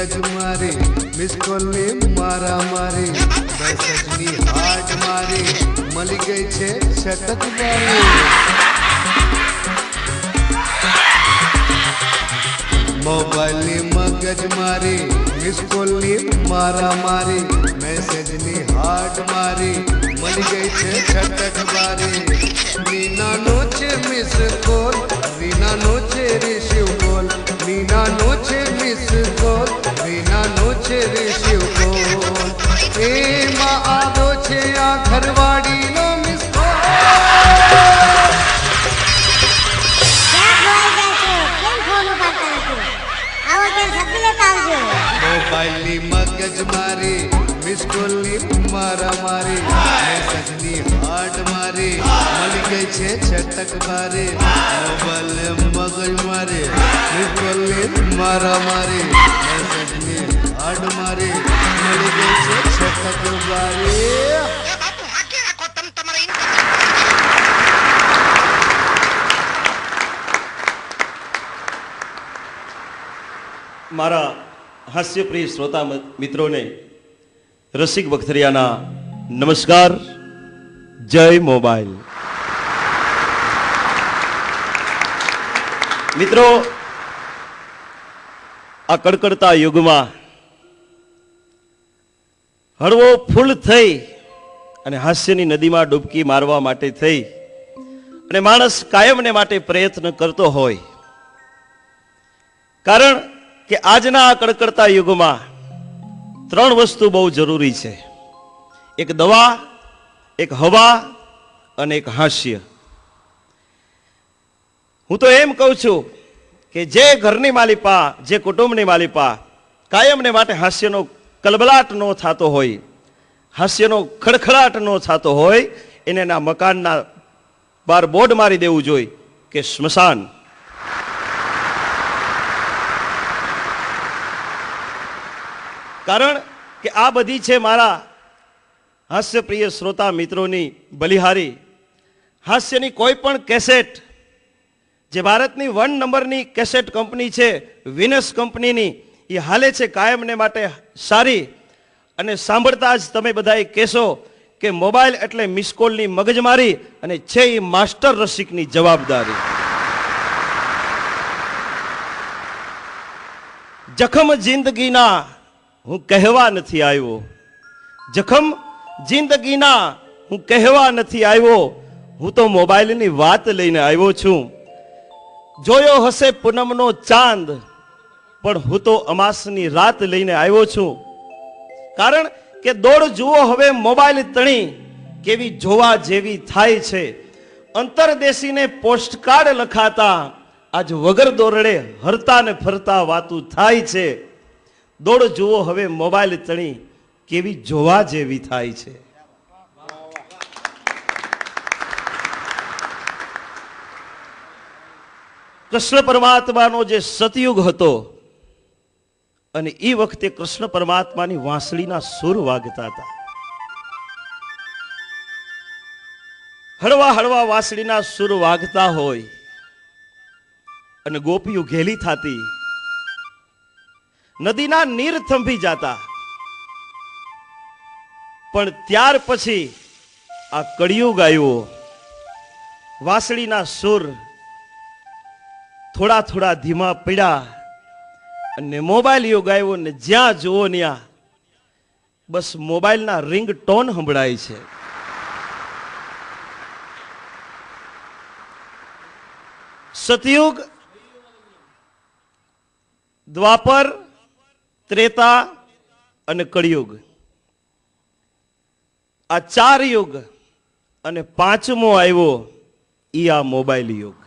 મગજ મારી મિસ કોલની મારા મારી મેસેજની હાટ મારી મળી ગઈ છે છટક મારી મોબાઈલની મગજ મારી મિસ કોલની મારા મારી મેસેજની હાટ મારી મળી ગઈ છે છટક મારી નીનાનો છે મિસ કોલ રીનાનો છે રિસીવ કોલ નીનાનો છે મિસ કોલ રીનાનો છે રિસીવ કોલ એમાં આવ્યો છે આ ઘરવાળીનો મિસ કોલ મોબાઈલની મગજ મારી મિસ કોલની મારા મારી મેસેજની હાટ મારી મળી ગઈ છે છટક મારી મોબાઈલ મગજ મારી મિસ કોલની મારા મારી મેસેજની હાટ મારી મળી ગઈ છે છટક મારી મારા હાસ્યપ્રિય શ્રોતા મિત્રોને રસિક બખતરિયાના નમસ્કાર. જય મોબાઈલ. મિત્રો, આ કડકડતા યુગમાં હળવો ફૂલ થઈ અને હાસ્યની નદીમાં ડૂબકી મારવા માટે થઈ અને માણસ કાયમને માટે પ્રયત્ન કરતો હોય, કારણ કે આજના આ કડકડતા યુગમાં ત્રણ વસ્તુ બહુ જરૂરી છે: એક દવા, એક હવા અને એક હાસ્ય. હું તો એમ કહું છું કે જે ઘરની માલિપા, જે કુટુંબની માલિપા કાયમને માટે હાસ્યનો કલબલાટ ન થતો હોય, હાસ્યનો ખડખડાટ ન થતો હોય, એને એના મકાનના બહાર બોર્ડ મારી દેવું જોઈએ કે સ્મશાન. કારણ કે આ બધી છે મારા હાસ્યપ્રિય શ્રોતા મિત્રોની બલિહારી. હાસ્યની કોઈ પણ કેસેટ, જે ભારતની 1 નંબરની કેસેટ કંપની છે વિનસ કંપનીની, એ હાલે છે કાયમને માટે સારી. અને સાંભળતા જ તમે બધાએ કહેશો કે મોબાઈલ એટલે મિસકોલની મગજમારી અને છે એ માસ્ટર રસિકની જવાબદારી. જખમ જિંદગીના હું કહેવા નથી આવ્યો, જખમ જિંદગીના હું કહેવા નથી આવ્યો, હું તો મોબાઈલની વાત લઈને આવ્યો છું. જોયો હશે પૂનમનો ચાંદ, પણ હું તો અમાસની રાત લઈને આવ્યો છું. કારણ કે દોડ જુઓ હવે મોબાઈલ તણી કેવી જોવા જેવી થાય છે. અંતરદેશીને પોસ્ટકાર્ડ લખાતા આજ વગર દોરડે હરતા ને ફરતા વાતું થાય છે. દોડ જુઓ હવે મોબાઈલ તણી કેવી જોવા જેવી થાય છે. કૃષ્ણ પરમાત્માનો જે સતયુગ હતો, અને એ વખતે કૃષ્ણ પરમાત્માની વાંસળીના સુર વાગતા હતા. હળવા હળવા વાંસળીના સુર વાગતા હોય અને ગોપીઓ ઘેલી થતી, નદીના નીર થંભી જાતા. પણ ત્યાર પછી આ કળિયુગ આવ્યો, વાંસળીના સુર થોડા થોડા ધીમા પડ્યા અને મોબાઈલ યુગ આવ્યો ને જ્યાં જુઓ ત્યાં બસ મોબાઈલના રિંગ ટોન સંભળાય છે. સતયુગ, દ્વાપર, ત્રેતા અને કળિયુગ, આ 4 યુગ અને 5મો આવ્યો ઈ આ મોબાઈલ યુગ.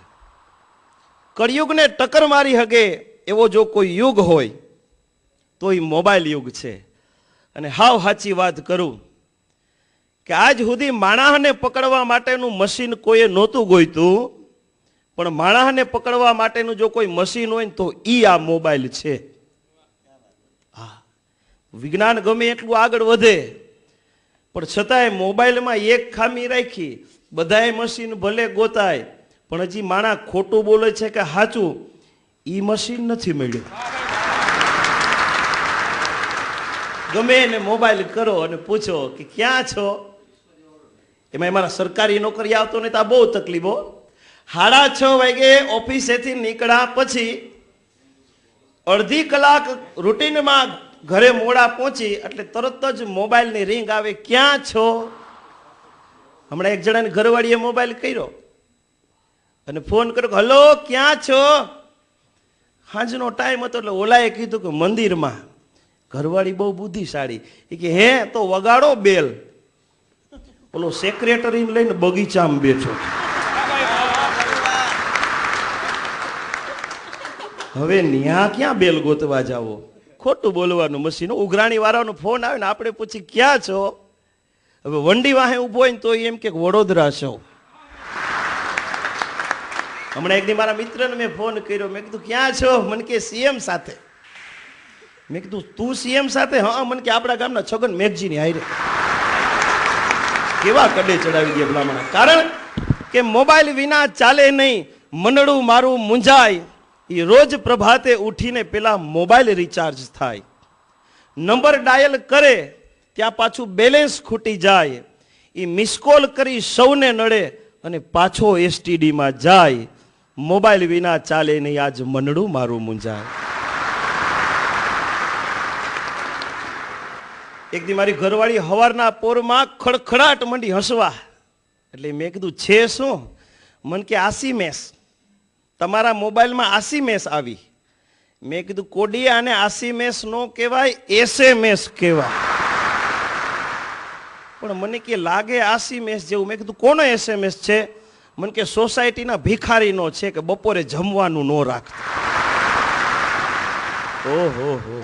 કળિયુગને ટક્કર મારી હગે એવો જો કોઈ યુગ હોય તો એ મોબાઈલ યુગ છે. અને હાવ સાચી વાત કરું કે આજ સુધી માણસને પકડવા માટેનું મશીન કોઈએ નહોતું ગોઈતું, પણ માણસને પકડવા માટેનું જો કોઈ મશીન હોય ને તો ઈ આ મોબાઈલ છે. હા, વિજ્ઞાન ગમે એટલું આગળ વધે પણ છતાંય મોબાઈલમાં એક ખામી રાખી, બધાય મશીન ભલે ગોતાય પણ હજી માણા ખોટું બોલે છે કે સાચું ઈ મશીન નથી મળ્યું. ગમે એને મોબાઈલ કરો અને પૂછો કે ક્યાં છો. એમાં મારા સરકારી નોકરી આવતો નહીં તો આ બહુ તકલીફો. 6:30 વાગે ઓફિસેથી નીકળ્યા પછી અડધી કલાક રૂટીનમાં ઘરે મોડા પહોંચી એટલે તરત જ મોબાઈલની રિંગ આવે, ક્યાં છો. હમણાં એક જણાને ઘરવાળીએ મોબાઈલ કર્યો અને ફોન કર્યો કે હલો ક્યાં છો. સાંજનો ટાઈમ હતો એટલે ઓલાએ કીધું કે મંદિરમાં. ઘરવાળી બહુ બુદ્ધિશાળી, એ કે હે તો વગાડો બેલ. ઓલો સેક્રેટરી લઈને બગીચામાં બેઠો. હવે ન્યા ક્યાં બેલ ગોતવા જાવો, ખોટું બોલવાનું મશીન. ઉઘરાણી વાળાનો ફોન આવે ને આપણે પૂછી ક્યાં છો. હવે વંડી વાહે ઉભો હોય ને તો એમ કે વડોદરા છો. હમણાં એક દી મારા મિત્રને મેં ફોન કર્યો, મેં કીધું ક્યાં છો. મને કે સીએમ સાથે. મેં કીધું તું સીએમ સાથે? હા. મને કે આપણા ગામના છગન મેઘજીની હારે. કેવા કડે ચડાવી દે ભલામણા. કારણ કે મોબાઈલ વિના ચાલે નહીં. મનડું મારું મૂંઝાય, એ રોજ પ્રભાતે ઉઠીને પેલા મોબાઈલ રિચાર્જ થાય. નંબર ડાયલ કરે ત્યાં પાછું બેલેન્સ ખૂટી જાય. એ મિસ કોલ કરી સૌને નડે અને પાછો એસટીડીમાં જાય. મોબાઈલ વિના ચાલે નહીં, આજ મનડું મારું મૂંઝાય. એક દી મારી ઘરવાળી હવારના પોરમાં ખડખડાટ મંડી હસવા. એટલે મેં કીધું છે શું. મન કે આસીમેસ, તમારા મોબાઈલમાં આસીમેસ આવી. મેં કીધું કોડિયા અને આસીમેસ નો કહેવાય, એસએમએસ કહેવાય. પણ મને કે લાગે આસીમેસ જેવું. મેં કીધું કોનો એસએમએસ છે. મને કે સોસાયટીના ભિખારીનો છે કે બપોરે જમવાનું ન રાખતા. ઓહો હો.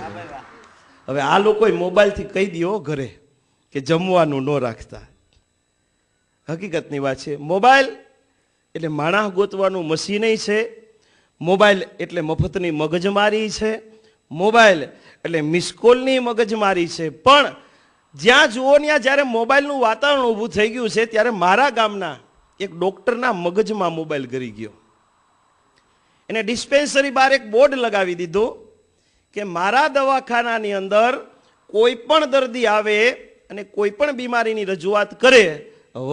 હવે આ લોકો મોબાઈલથી કહી દો ઘરે કે જમવાનું ન રાખતા. હકીકતની વાત છે. મોબાઈલ એટલે માણસ ગોતવાનું મશીન છે. મોબાઈલ એટલે મફતની મગજમારી છે. મોબાઈલ એટલે મિસકોલની મગજમારી છે. પણ જ્યાં જુઓ ત્યાં જ્યારે મોબાઈલનું વાતાવરણ ઊભું થઈ ગયું છે ત્યારે મારા ગામના એક ડોક્ટરના મગજમાં મોબાઈલ ગરી ગયો. એને ડિસ્પેન્સરી બહાર એક બોર્ડ લગાવી દીધું કે મારા દવાખાનાની અંદર કોઈ પણ દર્દી આવે અને કોઈ પણ બીમારીની રજૂઆત કરે,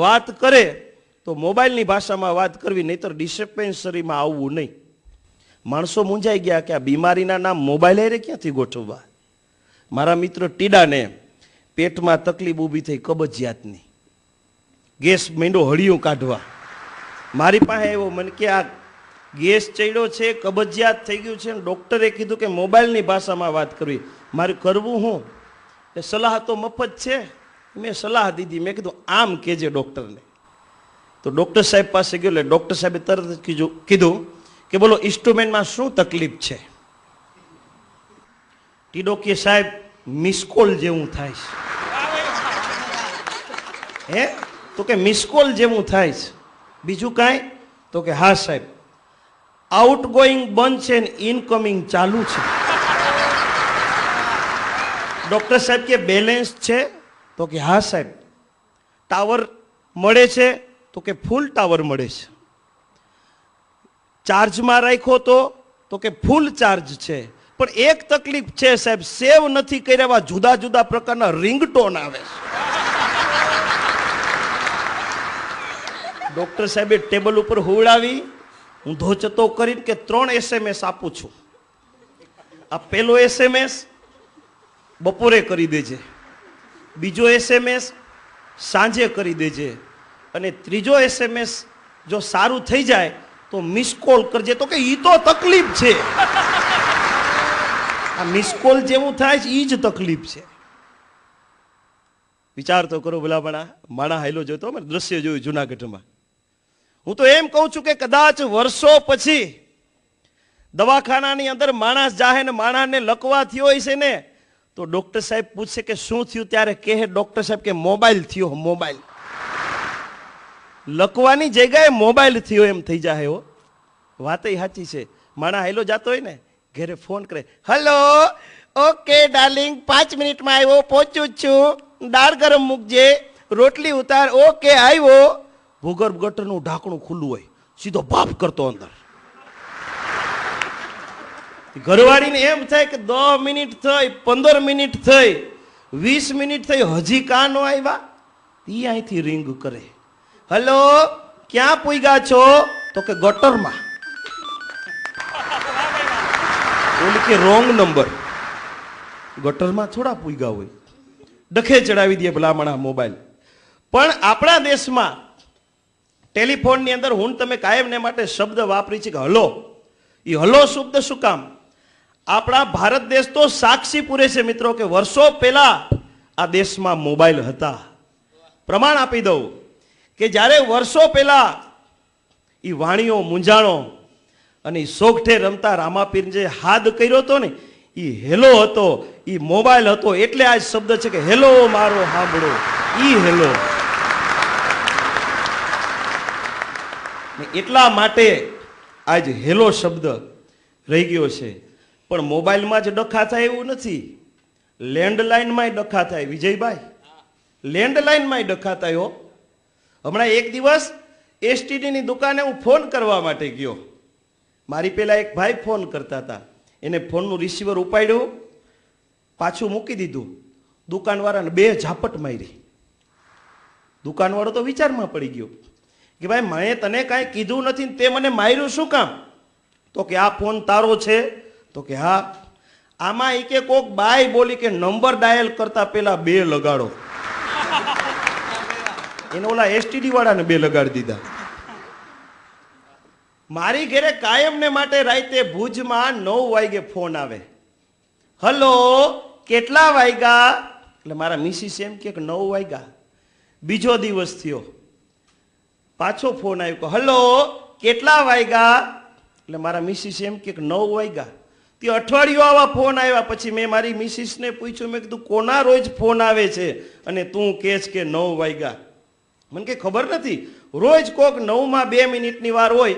વાત કરે તો મોબાઈલની ભાષામાં વાત કરવી, નહીતર ડિસ્પેન્સરીમાં આવવું નહીં. માણસો મૂંઝાઈ ગયા કે આ બીમારીના નામ મોબાઈલ હારે ક્યાંથી ગોઠવવા. મારા મિત્ર ટીડાને પેટમાં તકલીફ ઊભી થઈ કબજિયાતની. ગેસ માંડ્યો હળિયું કાઢવા. મારી પાસે આવ્યો. મને કે આ ગેસ ચડ્યો છે, કબજિયાત થઈ ગયું છે. ડોક્ટરે કીધું કે મોબાઈલની ભાષામાં વાત કરવી. મારે કરવું હું? એ સલાહ તો મફત છે. મેં સલાહ દીધી. મેં કીધું આમ કહેજે ડોક્ટરને. તો ડોક્ટર સાહેબ પાસે ગયો એટલે ડોક્ટર સાહેબે તરત કીધું કે બોલો ઇન્સ્ટ્રુમેન્ટમાં શું તકલીફ છે. ટીડો કે સાહેબ મિસકોલ જેવું થાય છે. હે? તો કે મિસકોલ જેવું થાય છે. બીજું કાંઈ? તો કે હા સાહેબ આઉટગોઈંગ બંધ છે ને ઇનકમિંગ ચાલુ છે. ડોક્ટર સાહેબ કે બેલેન્સ છે? તો કે હા સાહેબ. ટાવર મળે છે? તો કે ફૂલ ટાવર મળે છે. ચાર્જમાં રાખ્યો તો કે ફૂલ ચાર્જ છે. પણ એક તકલીફ છે સાહેબ, સેવ નથી કર્યા જુદા જુદા પ્રકારના રિંગટોન આવે છે. ડોક્ટર સાહેબે ટેબલ ઉપર હુવડાવી ઊંધો ચતો કરીને કે 3 એસએમએસ આપું છું. આ પહેલો એસએમએસ બપોરે કરી દેજે, બીજો એસએમએસ સાંજે કરી દેજે, અને ત્રીજો એસએમએસ જો સારું થઈ જાય તો મિસ કોલ કરજે. તો કે ઈ તો તકલીફ છે. આ મિસ કોલ જેવું થાય છે, ઈ જ તકલીફ છે. વિચાર તો કરો ભલામણા. માણા હાઈલો જોતો મેં દ્રશ્ય જોયું જુનાગઢમાં. હું તો એમ કહું છું કે કદાચ વર્ષો પછી દવાખાનાની અંદર માણસ જાહે ને માણસને લકવા થયો હશે ને તો ડોક્ટર સાહેબ પૂછશે કે શું થયું, ત્યારે કહે ડોક્ટર સાહેબ કે મોબાઈલ થયો. મોબાઈલ લકવાની જગ્યાએ મોબાઈલ થયો એમ થઈ જાય. હો, વાત સાચી છે. માણસ હાઈલો જાતો હોય ને ઘરે ફોન કરે, હલો ઓકે ડાર્લિંગ 5 મિનિટમાં આવ્યો, પહોંચું જ છું, દાળ ગરમ મૂકજે, રોટલી ઉતાર, ઓકે આવ્યો. ભૂગર્ભ ગટરનું ઢાંકણું ખુલ્લું હોય, સીધો બાપ કરતો અંદર. ઘરવાળીને એમ થાય કે 10 મિનિટ થઈ, 15 મિનિટ થઈ, 20 મિનિટ થઈ હજી કાં નો આવ્યા, ઈ અહીંથી રિંગ કરે, હલો ક્યાં પૂગ્યા છો? તો કે ગટરમાં. ઓલી કે રોંગ નંબર, ગટરમાં થોડા પૂગ્યા હોય, ડખે ચડાવી દે ભલામણા મોબાઈલ. પણ આપણા દેશમાં ટેલિફોનની અંદર હું તમે કાયમને માટે શબ્દ વાપરી છે કે હલો. એ હલો શબ્દ શું કામ? આપણા ભારત દેશ તો સાક્ષી પૂરે છે મિત્રો કે વર્ષો પહેલા આ દેશમાં મોબાઈલ હતા. પ્રમાણ આપી દઉં કે જ્યારે વર્ષો પહેલા એ વાણીઓ મૂંઝાણો અને સોગઠે રમતા રામાપીર જે હાદ કર્યો હતો ને એ હેલો હતો, એ મોબાઈલ હતો. એટલે આ શબ્દ છે કે હેલો મારો સાંભળો, ઈ હેલો. એટલા માટે આજ હેલો શબ્દ રહી ગયો છે. પણ મોબાઈલમાં જ ડખા થાય એવું નથી, લેન્ડલાઇનમાં ડખા થાય. વિજયભાઈ, લેન્ડલાઇનમાં ડખા થાય. હમણાં એક દિવસ એસટીડીની દુકાને હું ફોન કરવા માટે ગયો. મારી પેલા એક ભાઈ ફોન કરતા હતા, એને ફોનનું રિસીવર ઉપાડ્યું, પાછું મૂકી દીધું. દુકાનવાળાને 2 ઝાપટ મારી. દુકાનવાળો તો વિચારમાં પડી ગયો કે ભાઈ મેં તને કાંઈ કીધું નથી, તે મને માર્યું શું કામ? તો કે આ ફોન તારો છે? તો કે હા. આમાં એ કે કોક બાય બોલી કે નંબર ડાયલ કરતા પેલા 2 લગાડો. એને ઓલા એસટીડી વાળાને 2 લગાડી દીધા. મારી ઘરે કાયમને માટે રાતે ભુજમાં 9 વાગે ફોન આવે, હલો કેટલા વાગ્યા? એટલે મારા મિસિસ એમ કે 9 વાગ્યા. બીજો દિવસ થયો, પાછો ફોન આવ્યો, હલો કેટલા વાગ્યા? એટલે મારા મિસિસ એમ કે 9 વાગ્યા. તે અઠવાડિયું આવા ફોન આવ્યા. પછી મેં મારી મિસિસને પૂછ્યું, મેં કીધું કોના રોજ ફોન આવે છે અને તું કહેશ કે 9 વાગ્યા? મને કે ખબર નથી, રોજ કોક 9માં 2 મિનિટની વાર હોય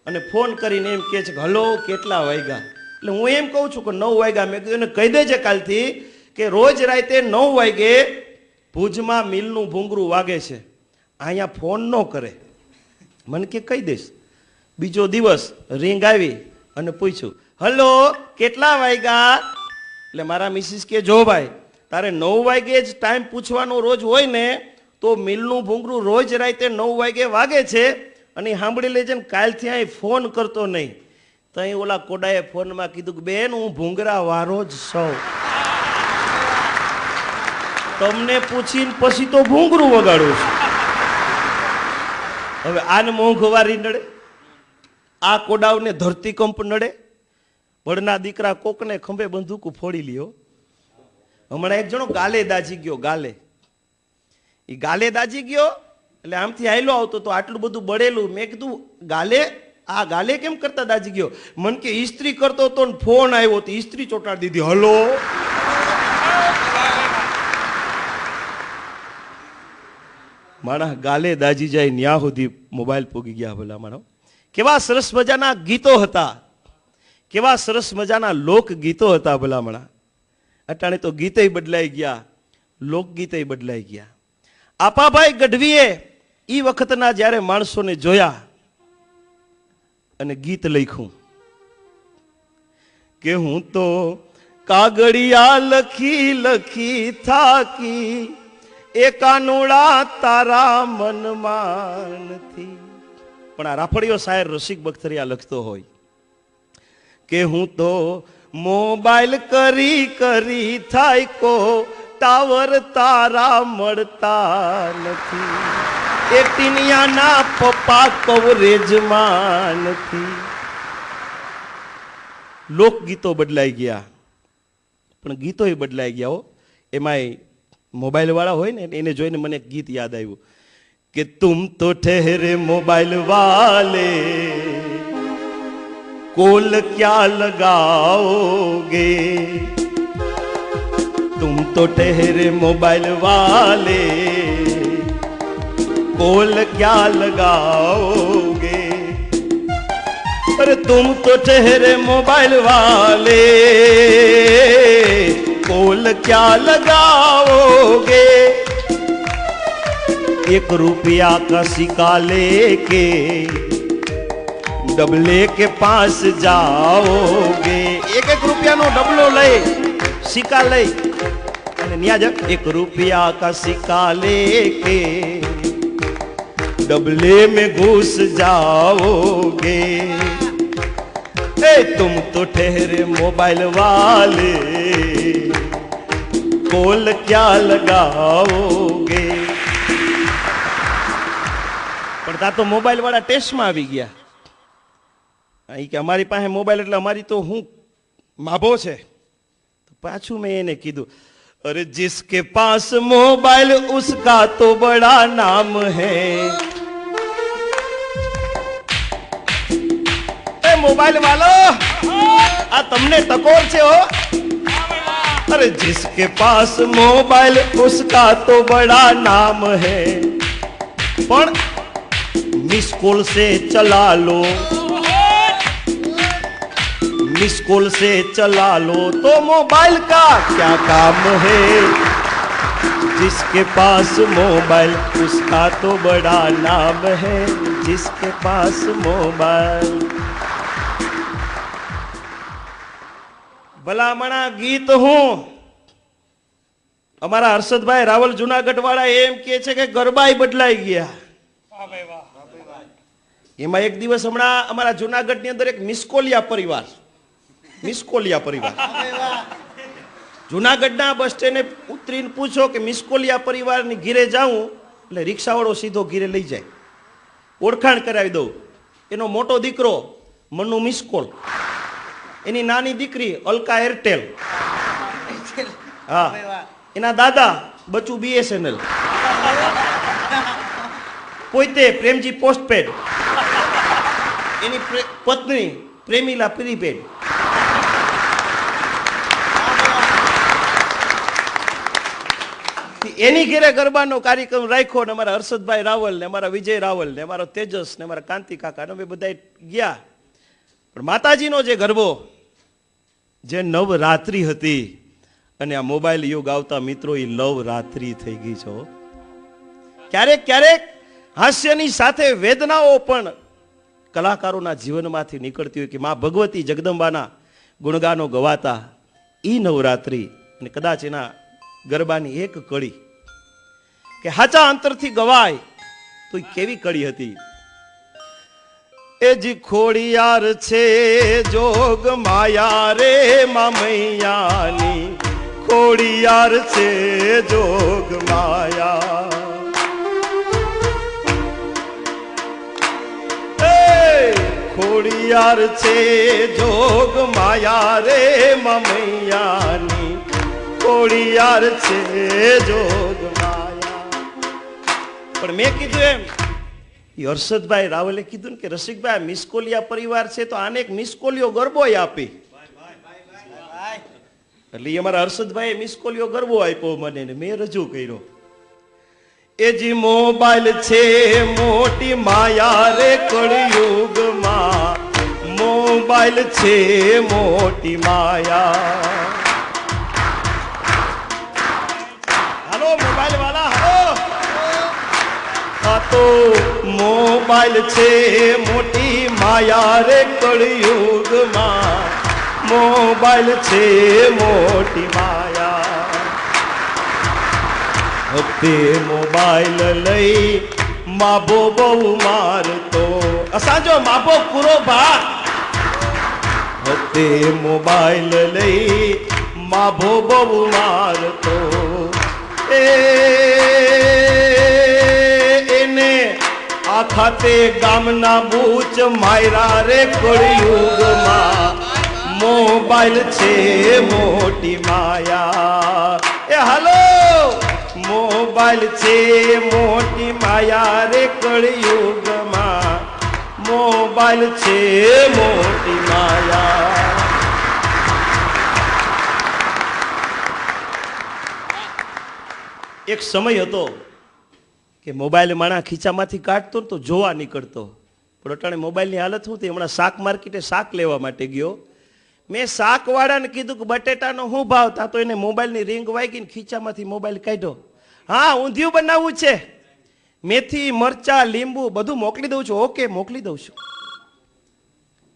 અને ફોન કરીને એમ કહે છે કે હલો કેટલા વાગ્યા? એટલે હું એમ કહું છું કે 9 વાગ્યા. મેં કીધું એને કહી દેજે કાલથી કે રોજ રાતે 9 વાગે ભુજમાં મિલનું ભૂંગરું વાગે છે, અહીંયા ફોન ન કરે. મને કે કહી દઈશ. બીજો દિવસ રિંગ આવી અને પૂછ્યું, હલો કેટલા વાગ્યા? એટલે મારા મિસિસ કે જો ભાઈ તારે 9 વાગે જ ટાઈમ પૂછવાનો રોજ હોય ને તો મિલનું ભૂંગરું રોજ રાતે 9 વાગે વાગે છે અને સાંભળી લેજે ને કાલથી અહીં ફોન કરતો નહીં. તો અહીં ઓલા કોડાએ ફોનમાં કીધું કે બેન હું ભૂંગરા વારો જ સૌ, તમને પૂછીને પછી તો ભૂંગરું વગાડું છું. હવે આને મોંઘવારી નડે, આ કોડાવને ધરતીકંપ નડે, ભડના દીકરા કોકને ખંભે બંદૂક ફોડી લ્યો. હમણાં એક જણો ગાલે દાજી ગયો, ગાલે. એ ગાલે દાજી ગયો એટલે આમથી હાયલો આવતો તો આટલું બધું બળેલું. મેં કીધું ગાલે આ ગાલે કેમ કરતા દાજી ગયો? મન કે ઇસ્ત્રી કરતો હતો ને ફોન આવ્યો તો ઇસ્ત્રી ચોટાડી દીધી. હલો માણસ ગાલે દાજી જાય ન્યા સુધી મોબાઈલ પૂગી ગયા. ભલા માણો કેવા સરસ મજાના ગીતો હતા, કેવા સરસ મજાના લોકગીતો હતા ભલામણા. અટાણે તો ગીતે બદલાઈ ગયા, લોકગીતે બદલાઈ ગયા. આપાભાઈ ગઢવીએ એ વખતના જ્યારે માણસોને જોયા અને ગીત લખ્યું કે હું તો કાગળિયા લખી લખી થાકી, એ કાનુડા તારા મનમાં નથી. પણ આ રાફડીયો શાયર રસિક બખ્તરિયા લખતો હોય કે હું તો મોબાઈલ કરી કરી થાય કો, ટાવર તારા મળતા નથી, એ ટીનિયાના પપ્પા કવરેજમાં નથી. લોકગીતો બદલાઈ ગયા, પણ ગીતોય બદલાઈ ગયા. હો એમાંય મોબાઈલ વાળા હોય ને એને જોઈને મને એક ગીત યાદ આવ્યું કે તુમ તો ઠહેરે મોબાઈલ વાલે કોલ ક્યા લગાઓગે, तुम तो ठहरे मोबाइल वाले कॉल क्या लगाओगे, अरे तुम तो ठहरे मोबाइल वाले कॉल क्या लगाओगे, 1 रुपया का सिक्का लेके डबले के पास जाओगे. 1 रुपया नो डबलो लई, सिक्का लई અને न्या जा 1 रुपया का सिक्का लेके डबले में घुस जाओगे, ए तुम तो ठहरे मोबाइल वाले, कॉल क्या लगाओगे। પણ તા તો મોબાઈલ વાળા ટેસ્ટમાં આવી ગયા, અહીં કે અમારી પાસે મોબાઈલ એટલે અમારી તો હું માભો છે। પાછું મેં એને કીધું, अरे जिसके पास मोबाइल उसका तो बड़ा नाम है। ए मोबाइल वालो आ तमने टकोर छे हो। अरे जिसके पास मोबाइल उसका तो बड़ा नाम है, पर मिस कॉल से चला लो, मिस कॉल से चला लो तो मोबाइल का क्या काम है। जिसके पास मोबाइल उसका तो बड़ा नाम है, जिसके पास मोबाइल। भलामणा गीत हूं અમારા હર્ષદભાઈ રાવલ જુનાગઢ વાળા એમ કહે છે કે ગરબાઈ બદલાઈ ગયા। એમાં એક દિવસ હમણાં અમારા જુનાગઢની અંદર એક મિસકોલિયા પરિવાર, મિસકોલિયા પરિવાર જુનાગઢના બસ સ્ટેન્ડે ઉતરીને પૂછો કે મિસકોલિયા પરિવારની ઘીરે જાઉં એટલે રિક્ષાવાળો સીધો ઘીરે લઈ જાય, ઓળખાણ કરાવી દઉં। એનો મોટો દીકરો મનુ મિસકોલ, એની નાની દીકરી અલકા એરટેલ, હા એના દાદા બચુ BSNL, પોતે પ્રેમજી પોસ્ટપેડ, એની પત્ની પ્રેમીલા પ્રીપેડ। એની ઘેરે ગરબાનો કાર્યક્રમ રાખ્યો ને અમારા હર્ષદભાઈ રાવલ ને અમારા વિજય રાવલ ને અમારો તેજસ ને અમારા કાંતિ કાકા ને અમે બધા ગયા। પણ માતાજીનો જે ગરબો, જે નવરાત્રી હતી અને આ મોબાઈલ યુગ આવતા મિત્રો એ નવરાત્રી થઈ ગઈ છો। ક્યારેક ક્યારેક હાસ્યની સાથે વેદનાઓ પણ કલાકારોના જીવનમાંથી નીકળતી હોય કે માં ભગવતી જગદંબાના ગુણગાનો ગવાતા ઈ નવરાત્રી અને કદાચ એના ગરબાની એક કડી કે હાચા અંતરથી ગવાય તો એ કેવી કડી હતી। એ જી ખોડિયાર છે જોગ માયા રે મામૈયાની, ખોડિયાર છે જોગ માયા। ખોડિયાર છે જોગ માયા રે મામૈયાની, ખોડિયાર છે જોગ માયા। પણ મેં કીધું એમ હર્ષદભાઈ રાવલે કીધું કે રસિકભાઈ મિસકોલિયા પરિવાર છે તો આને એક મિસકોલિયો ગરબો આપી, એટલે અમારા હર્ષદભાઈ મિસકોલિયો ગરબો આપ્યો મને ને મેં રજૂ કર્યો। એ જી મોબાઈલ છે મોટી માયા રે કળિયુગમાં, મોબાઈલ છે મોટી માયા। હાલો મોબાઈલ વાલા હાલો, આ તો મોબાઈલ છે મોટી માયા રે કળિયુગમાં, મોબાઈલ છે મોટી માયા। હપ્તે મોબાઈલ લઈ માભો બહુ મારતો, અસાંજો માભો પૂરો ભા। હપ્તે મોબાઈલ લઈ માભો બહુ મારતો, એને આ ખાતે ગામના બૂચ માયરા રે કળિયુગમાં, મોબાઈલ છે મોટી માયા। એ હાલો મોબાઈલ છે મોટી માયા રે કળિયુગમાં, મોબાઈલ છે મોટી માયા। એક સમય હતો કે મોબાઈલ માણા ખીચામાંથી કાઢતો તો જોવા નીકળતો, પણ અટાણે મોબાઈલની હાલત શું થઈ। હમણાં શાક માર્કેટે શાક લેવા માટે ગયો, મેં શાકવાળાને કીધું કે બટેટાનો શું ભાવ, તા તો એને મોબાઈલની રિંગ વાગીને ખીચામાંથી મોબાઈલ કાઢ્યો। હા ઊંધિયું બનાવવું છે, મેથી મરચા લીંબુ બધું મોકલી દઉં છું। ઓકે મોકલી દઉં છું।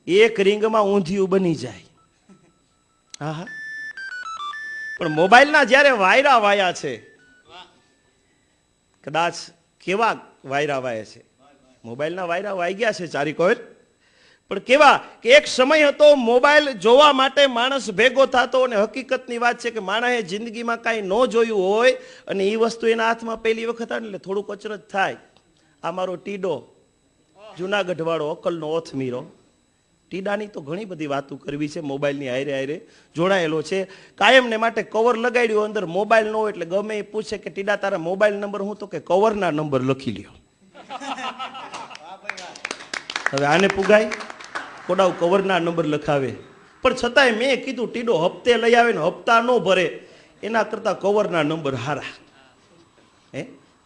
એક રીંગમાં ઊંધિયું બની જાય। હા હા પણ મોબાઈલના જ્યારે વાયરા વાયા છે, કદાચ કેવા વાયરા વાયા છે, મોબાઈલના વાયરા વાઈ ગયા છે ચારી કોઈ, પણ કેવા કે એક સમય હતો મોબાઈલ જોવા માટે માણસ ભેગો થતો, અને હકીકતની વાત છે કે માણસે જિંદગીમાં કાંઈ ન જોયું હોય અને એ વસ્તુ એના હાથમાં પહેલી વખત આવે એટલે થોડુંક અચરજ થાય. આ મારો ટીડો, જુનાગઢ વાળો અકલનો ઓથ મીરો, ટીડાની તો ઘણી બધી વાતો કરવી છે, મોબાઈલની હારે હારે જોડાયેલો છે. કાયમને માટે કવર લગાડ્યું, અંદર મોબાઈલ ન હોય એટલે ગમે એ પૂછે કે ટીડા તારા મોબાઈલ નંબર હું, તો કે કવરના નંબર લખી લ્યો. હવે આને પુગાય, કોડાવ કવરના નંબર લખાવે, પણ છતાંય મેં કીધું ટીડો હપ્તે લઈ આવે ને હપ્તા ન ભરે એના કરતા કવરના નંબર હારા.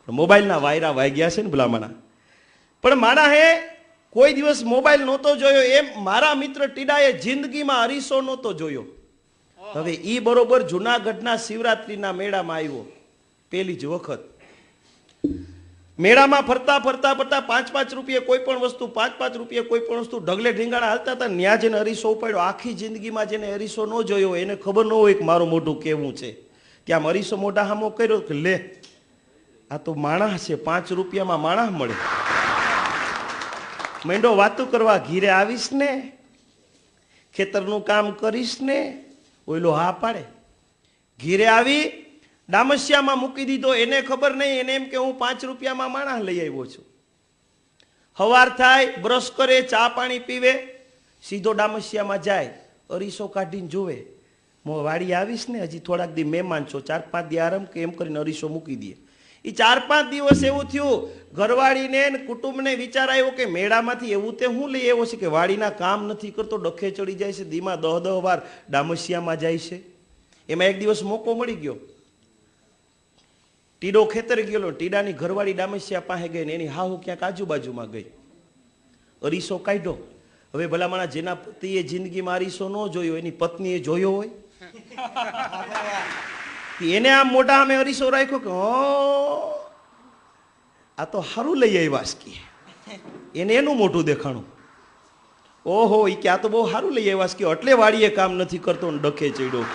મોબાઈલના વાયરા વાગ્યા છે ને ભલામણા. પણ માણા હે કોઈ દિવસ મોબાઈલ નહોતો જોયો, એમ મારા મિત્ર ટીડાએ જિંદગીમાં અરીસો નહોતો જોયો. હવે ઈ બરોબર જુનાગઢના શિવરાત્રીના મેળામાં આવ્યો પેલી જ વખત. મેળામાં ફરતા ફરતા ફરતા 5-5 રૂપિયા કોઈ પણ વસ્તુ, 5-5 રૂપિયા કોઈ પણ વસ્તુ ઢગલે ઢીંગાણા હાલતા હતા. ન્યા જેને અરીસો ઉપાડ્યો, આખી જિંદગીમાં જેને અરીસો ન જોયો એને ખબર ન હોય કે મારું મોઢું કેવું છે. ત્યાં અરીસો મોઢા હામો કર્યો કે લે આ તો માણસ છે, 5 રૂપિયામાં માણસ મળે. મેંડો વાતું કરવા, ઘીરે આવીશ ને, ખેતરનું કામ કરીશ ને, ઓયલો હા પાડે. ઘીરે આવી ડામસિયામાં મૂકી દીધો, એને ખબર નહીં, એને એમ કે હું 5 રૂપિયામાં માણસ લઈ આવ્યો છું. હવાર થાય, બ્રશ કરે, ચા પાણી પીવે, સીધો ડામસિયામાં જાય, અરીસો કાઢીને જોવે, વાડી આવીશ ને, હજી થોડાક દી મહેમાન છો, 4-5 દી આરામ કે એમ કરીને અરીસો મૂકી દે. એ 4-5 દિવસ એવું થયું, ઘરવાળીને કુટુંબને વિચાર આવ્યો કે મેળામાંથી એવું તે હું લઈ આવ્યો છે કે વાડીના કામ નથી કરતો, ડખે ચડી જાય છે, દીમાં 10-10 વાર ડામસિયામાં જાય છે. એમાં એક દિવસ મોકો મળી ગયો, ટીડો ખેતરે ગયેલો, ટીડાની ઘરવાળી ડામસિયા પાસે ગઈ ને એની હાહુ ક્યાંક આજુબાજુમાં ગઈ, અરીસો કાઢ્યો. હવે ભલામણા જેના પતિએ જિંદગીમાં અરીસો ન જોયો એની પત્નીએ જોયો હોય, એને આમ મોઢા અમે અરીસો રાખ્યો કે આ તો સારું લઈ આવ્યા કે, એને એનું મોઢું દેખાણું, ઓહો એ કે આ તો બહુ સારું લઈ આવ્યા કે, એટલે વાડીએ કામ નથી કરતો ને ડખે ચડ્યો.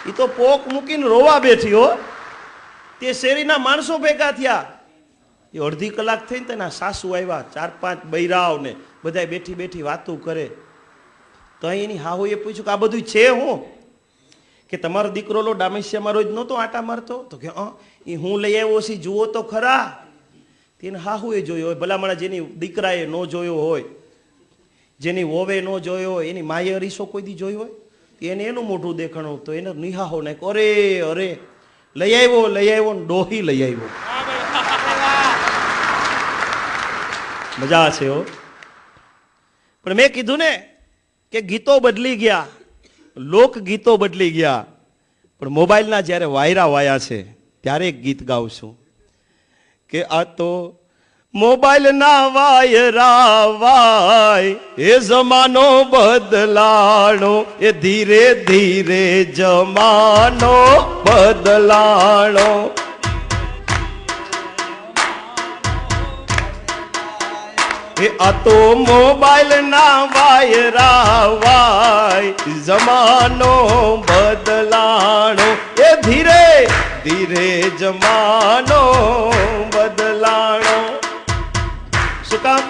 એ તો પોક મૂકીને રોવા બેઠી હો. તે શેરીના માણસો ભેગા થયા, એ અડધી કલાક થઈને તેના સાસુ આવ્યા, 4-5 બૈરાવ ને બધા બેઠી બેઠી વાતો કરે. તો એની હાહુએ પૂછ્યું કે આ બધું છે હું, કે તમારો દીકરો લો ડામસિયામાં રોજ નહોતો આટા મારતો, તો કે એ હું લઈ આવ્યો છે જુઓ તો ખરા. તેને હાહુએ જોયો હોય, ભલામણા જેની દીકરાએ ન જોયો હોય, જેની વોવે ન જોયો હોય, એની માએ અરીસો કોઈ દી જોયો હોય, એને એનું મોઢું દેખાણું. તો એને નિહાહો ને અરે અરે લઈ આવ્યો ને ડોહી લઈ આવ્યો. મજા છે હો. પણ મેં કીધું ને કે ગીતો બદલી ગયા, લોકગીતો બદલી ગયા, પણ મોબાઈલના જ્યારે વાયરા વાયા છે ત્યારે એક ગીત ગાઉં છું કે આ તો મોબાઈલના વાયરા વાય, એ જમાનો બદલાણો, એ ધીરે ધીરે જમાનો બદલાણો. એ આ તો મોબાઈલના વાયરા વાય, જમાનો બદલાણો, એ ધીરે ધીરે જમાનો બદલાણો. શું કામ?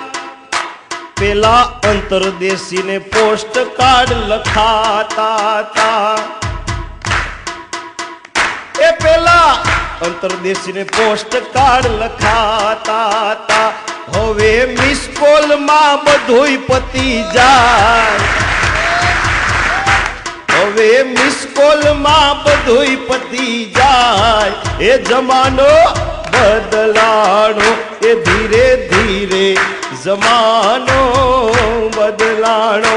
પેલા અંતરદેશીને પોસ્ટ કાર્ડ લખાતા હતા, એ પેલા અંતરદેશીને પોસ્ટ કાર્ડ લખાતા હતા. હવે મિસ કોલ માં બધુંય પતી જાય, હવે મિસ કોલ માં બધુંય પતી જાય. એ જમાનો બદલાણો, એ ધીરે ધીરે જમાનો બદલાણો.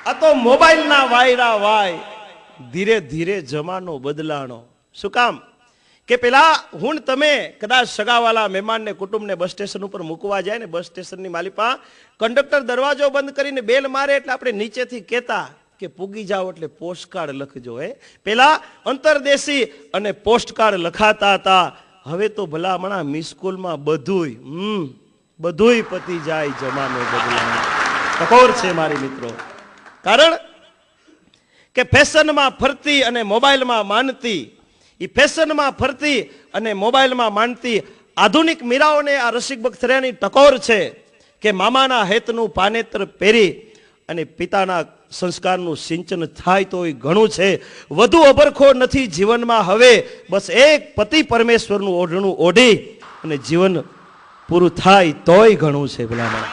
આ તો મોબાઈલના વાયરા વાય, ધીરે ધીરે જમાનો બદલાણો. શું કામ? કે પેલા હું તમે કદાચ સગાવાલા મહેમાનને કુટુંબને બસ સ્ટેશન ઉપર મૂકવા જાય ને, બસ સ્ટેશનની માલિપા કંડક્ટર દરવાજો બંધ કરીને બેલ મારે એટલે આપણે નીચેથી કહેતા કે પૂગી જાઓ એટલે પોસ્ટકાર્ડ લખજો. પેલા અંતરદેશી અને પોસ્ટકાર્ડ લખાતા હતા. હવે તો ભલામણા મિસકોલમાં બધુંય પતી જાય, જમાનો બદલાય. ટકોર છે મારી મિત્રો. કારણ કે ફેશનમાં ફરતી અને મોબાઈલમાં માનતી, એ ફેશનમાં ફરતી અને મોબાઈલમાં માનતી આધુનિક મીરાઓને આ રસિક બખ્તરિયાની ટકોર છે કે મામાના હેતનું પાનેત્ર પહેરી અને પિતાના સંસ્કારનું સિંચન થાય તો એ ઘણું છે. વધુ અભરખો નથી જીવનમાં હવે, બસ એક પતિ પરમેશ્વરનું ઓઢણું ઓઢી અને જીવન પૂરું થાય તોય ઘણું છે. ભલામણ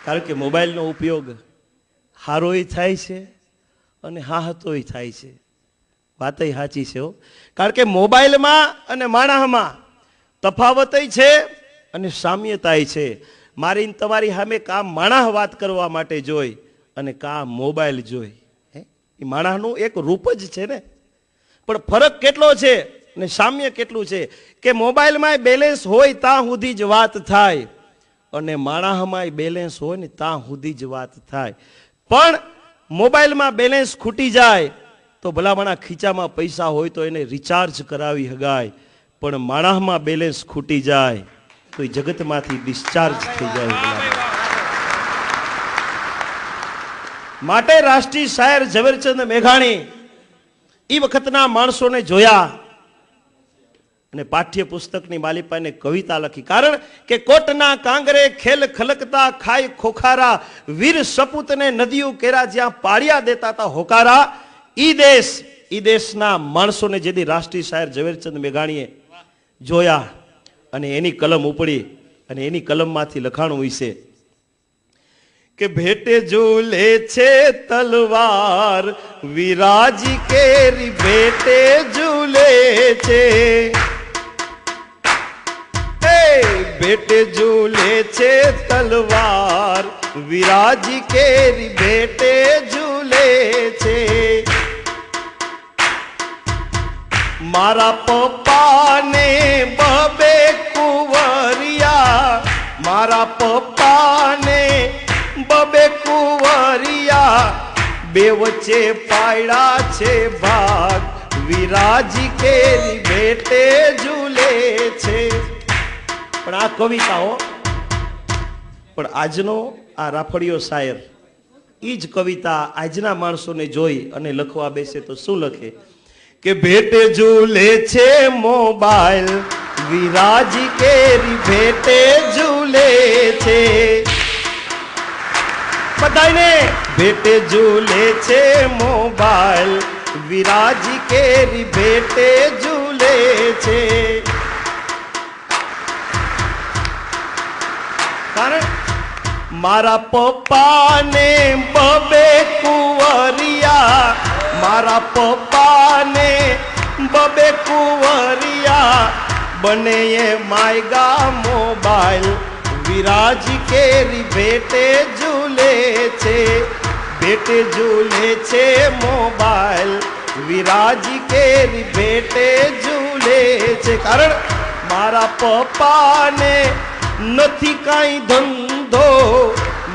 કારણ કે મોબાઈલનો ઉપયોગ હારોય થાય છે અને હાહતોય થાય છે. વાતય સાચી છે હો. કારણ કે મોબાઈલમાં અને માણસમાં તફાવતય છે અને સામ્યતાય છે. મારી તમારી સામે કા માણસ વાત કરવા માટે જોઈ અને કા મોબાઈલ જોઈ, એ માણસનું એક રૂપ જ છે ને. પણ ફરક કેટલો છે ને સામ્ય કેટલું છે કે મોબાઈલમાં બેલેન્સ હોય ત્યાં સુધી જ વાત થાય અને માણસમાં બેલેન્સ હોય ને ત્યાં સુધી જ વાત થાય. પણ મોબાઈલમાં બેલેન્સ ખૂટી જાય તો ભલામણા ખીચામાં પૈસા હોય તો એને રિચાર્જ કરાવી હગાય, પણ માણસમાં બેલેન્સ ખૂટી જાય તો એ જગતમાંથી ડિસ્ચાર્જ થઈ જાય. માટે રાષ્ટ્રીય શાયર ઝવેરચંદ મેઘાણી એ વખતના માણસોને જોયા અને પાઠ્ય પુસ્તકની માલિપાને કવિતા લખી. કારણ કે કોટના કાંગરે ખેલ ખલકતા ખાય ખોખારા, વીર સપૂતને નદીઓ કેરા જ્યાં પાળિયા દેતા હતા હોકારા. ઈ દેશના માણસોને જેથી રાષ્ટ્રીય શાયર ઝવેરચંદ મેઘાણીએ જોયા અને એની કલમ ઉપડી અને એની કલમમાંથી લખાણું વિશે કે ભેટે ઝૂલે છે તલવાર, વિરાજી કેરી ભેટે ઝૂલે છે, ભેટે ઝૂલે છે તલવાર, વિરાજી કેરી ભેટે ઝૂલે છે. મારા પપ્પાને બબે કુંવરિયા, મારા પપ્પાને બબે કુંવરિયા, બે વચ્ચે પાયડા છે ભાગ, વિરાજી કેરી ભેટે ઝૂલે છે. પણ આ કવિતાઓ, પણ આજનો આ રાફડિયો શાયર એ જ કવિતા આજના માણસોને જોઈ અને લખવા બેસે તો શું લખે કે ભેટે ઝૂલે છે મોબાઈલ, વિરાજી કેરી ભેટે ઝૂલે છે. બધાને ભેટે ઝૂલે છે મોબાઈલ, વિરાજી કેરી ભેટે ઝૂલે છે. કારણ મારા પપ્પાને બબે કુંવરિયા, મારા પપ્પાને બબે કુંવરિયા, બને એ માયગા મોબાઈલ, વિરાજી કેરી ભેટે ઝૂલે છે. ભેટે ઝૂલે છે મોબાઈલ, વિરાજી કેરી ભેટે ઝૂલે છે. કારણ મારા પપ્પાને નથી કાંઈ ધંધો,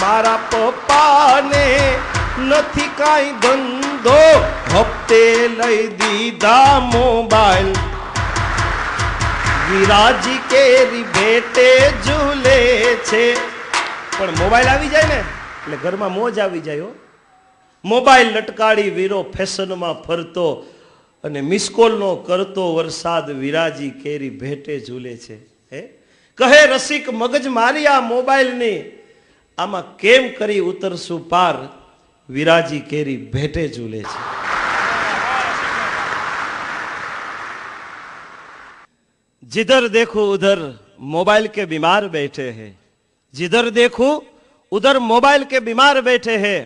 મારા પપ્પાને નથી કાંઈ ધંધો, હપ્તે લઈ દીધા મોબાઈલ, વિરાજી કેરી ભેટે ઝૂલે છે. પણ મોબાઈલ આવી જાય ને એટલે ઘરમાં મોજ આવી જાય હો. મોબાઈલ લટકાડી વીરો ફેશનમાં ફરતો અને મિસકોલનો કરતો વરસાદ, વિરાજી કેરી ભેટે ઝૂલે છે. કહે રસિક મગજ મારી આ મોબાઈલની, આમાં કેમ કરી ઉતરશું પાર, વિરાજી કેરી ભેટે ઝૂલે છે. जिधर देखो उधर मोबाइल के बीमार बैठे हैं, जिधर देखो उधर मोबाइल के बीमार बैठे हैं,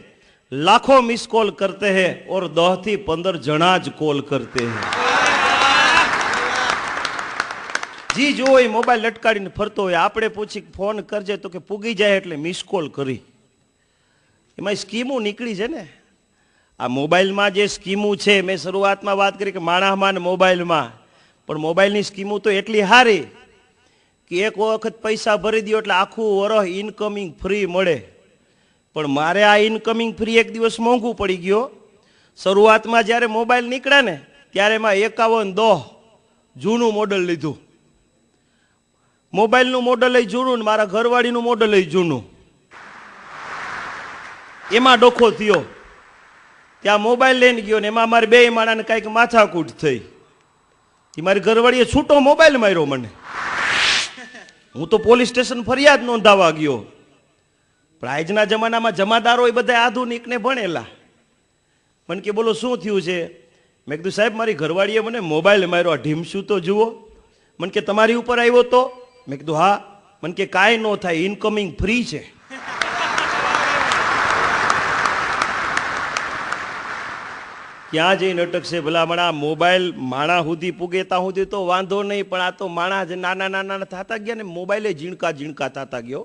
लाखों मिस कॉल करते हैं और 10 થી 15 જણા જ કોલ કરते हैं. જી જો એ મોબાઈલ લટકાડીને ફરતો હોય, આપણે પૂછી ફોન કરજે તો કે પૂગી જાય એટલે મિસ કોલ કરી. એમાં સ્કીમો નીકળી છે ને. આ મોબાઈલમાં જે સ્કીમો છે, મેં શરૂઆતમાં વાત કરી કે માણસમાં ને મોબાઈલમાં, પણ મોબાઈલની સ્કીમો તો એટલી સારી કે એક વખત પૈસા ભરી દો એટલે આખું વરસ ઇનકમિંગ ફ્રી મળે. પણ મારે આ ઇનકમિંગ ફ્રી એક દિવસ મોંઘું પડી ગયો. શરૂઆતમાં જ્યારે મોબાઈલ નીકળ્યા ને ત્યારે એમાં 5110 જૂનું મોડલ લીધું. મોબાઈલનું મોડલ જૂનું ને મારા ઘરવાળીનું મોડલ જૂનું, એમાં ડોખો થયો. ત્યાં મોબાઈલ લઈને ગયો ને એમાં મારે બે માણાને કાંઈક માથાકૂટ થઈ. મારી ઘરવાળીએ છૂટો મોબાઈલ માર્યો મને. હું તો પોલીસ સ્ટેશન ફરિયાદ નોંધાવા ગયો. પણ આજના જમાનામાં જમાદારો એ બધા આધુનિક ને ભણેલા. મને કે બોલો શું થયું છે? મેં કીધું સાહેબ મારી ઘરવાળીએ મને મોબાઈલ માર્યો, આ ઢીમશું તો જુઓ. મને કે તમારી ઉપર આવ્યો તો? મેં કીધું હા. મને કે કાંઈ ન થાય, ઇનકમિંગ ફ્રી છે. ક્યાં જઈને અટકશે ભલામણા? મોબાઈલ માણા સુધી પૂગે ત્યાં સુધી તો વાંધો નહીં, પણ આ તો માણા જ નાના નાના થતા ગયા ને મોબાઈલે ઝીણકા ઝીણકા થતા ગયો.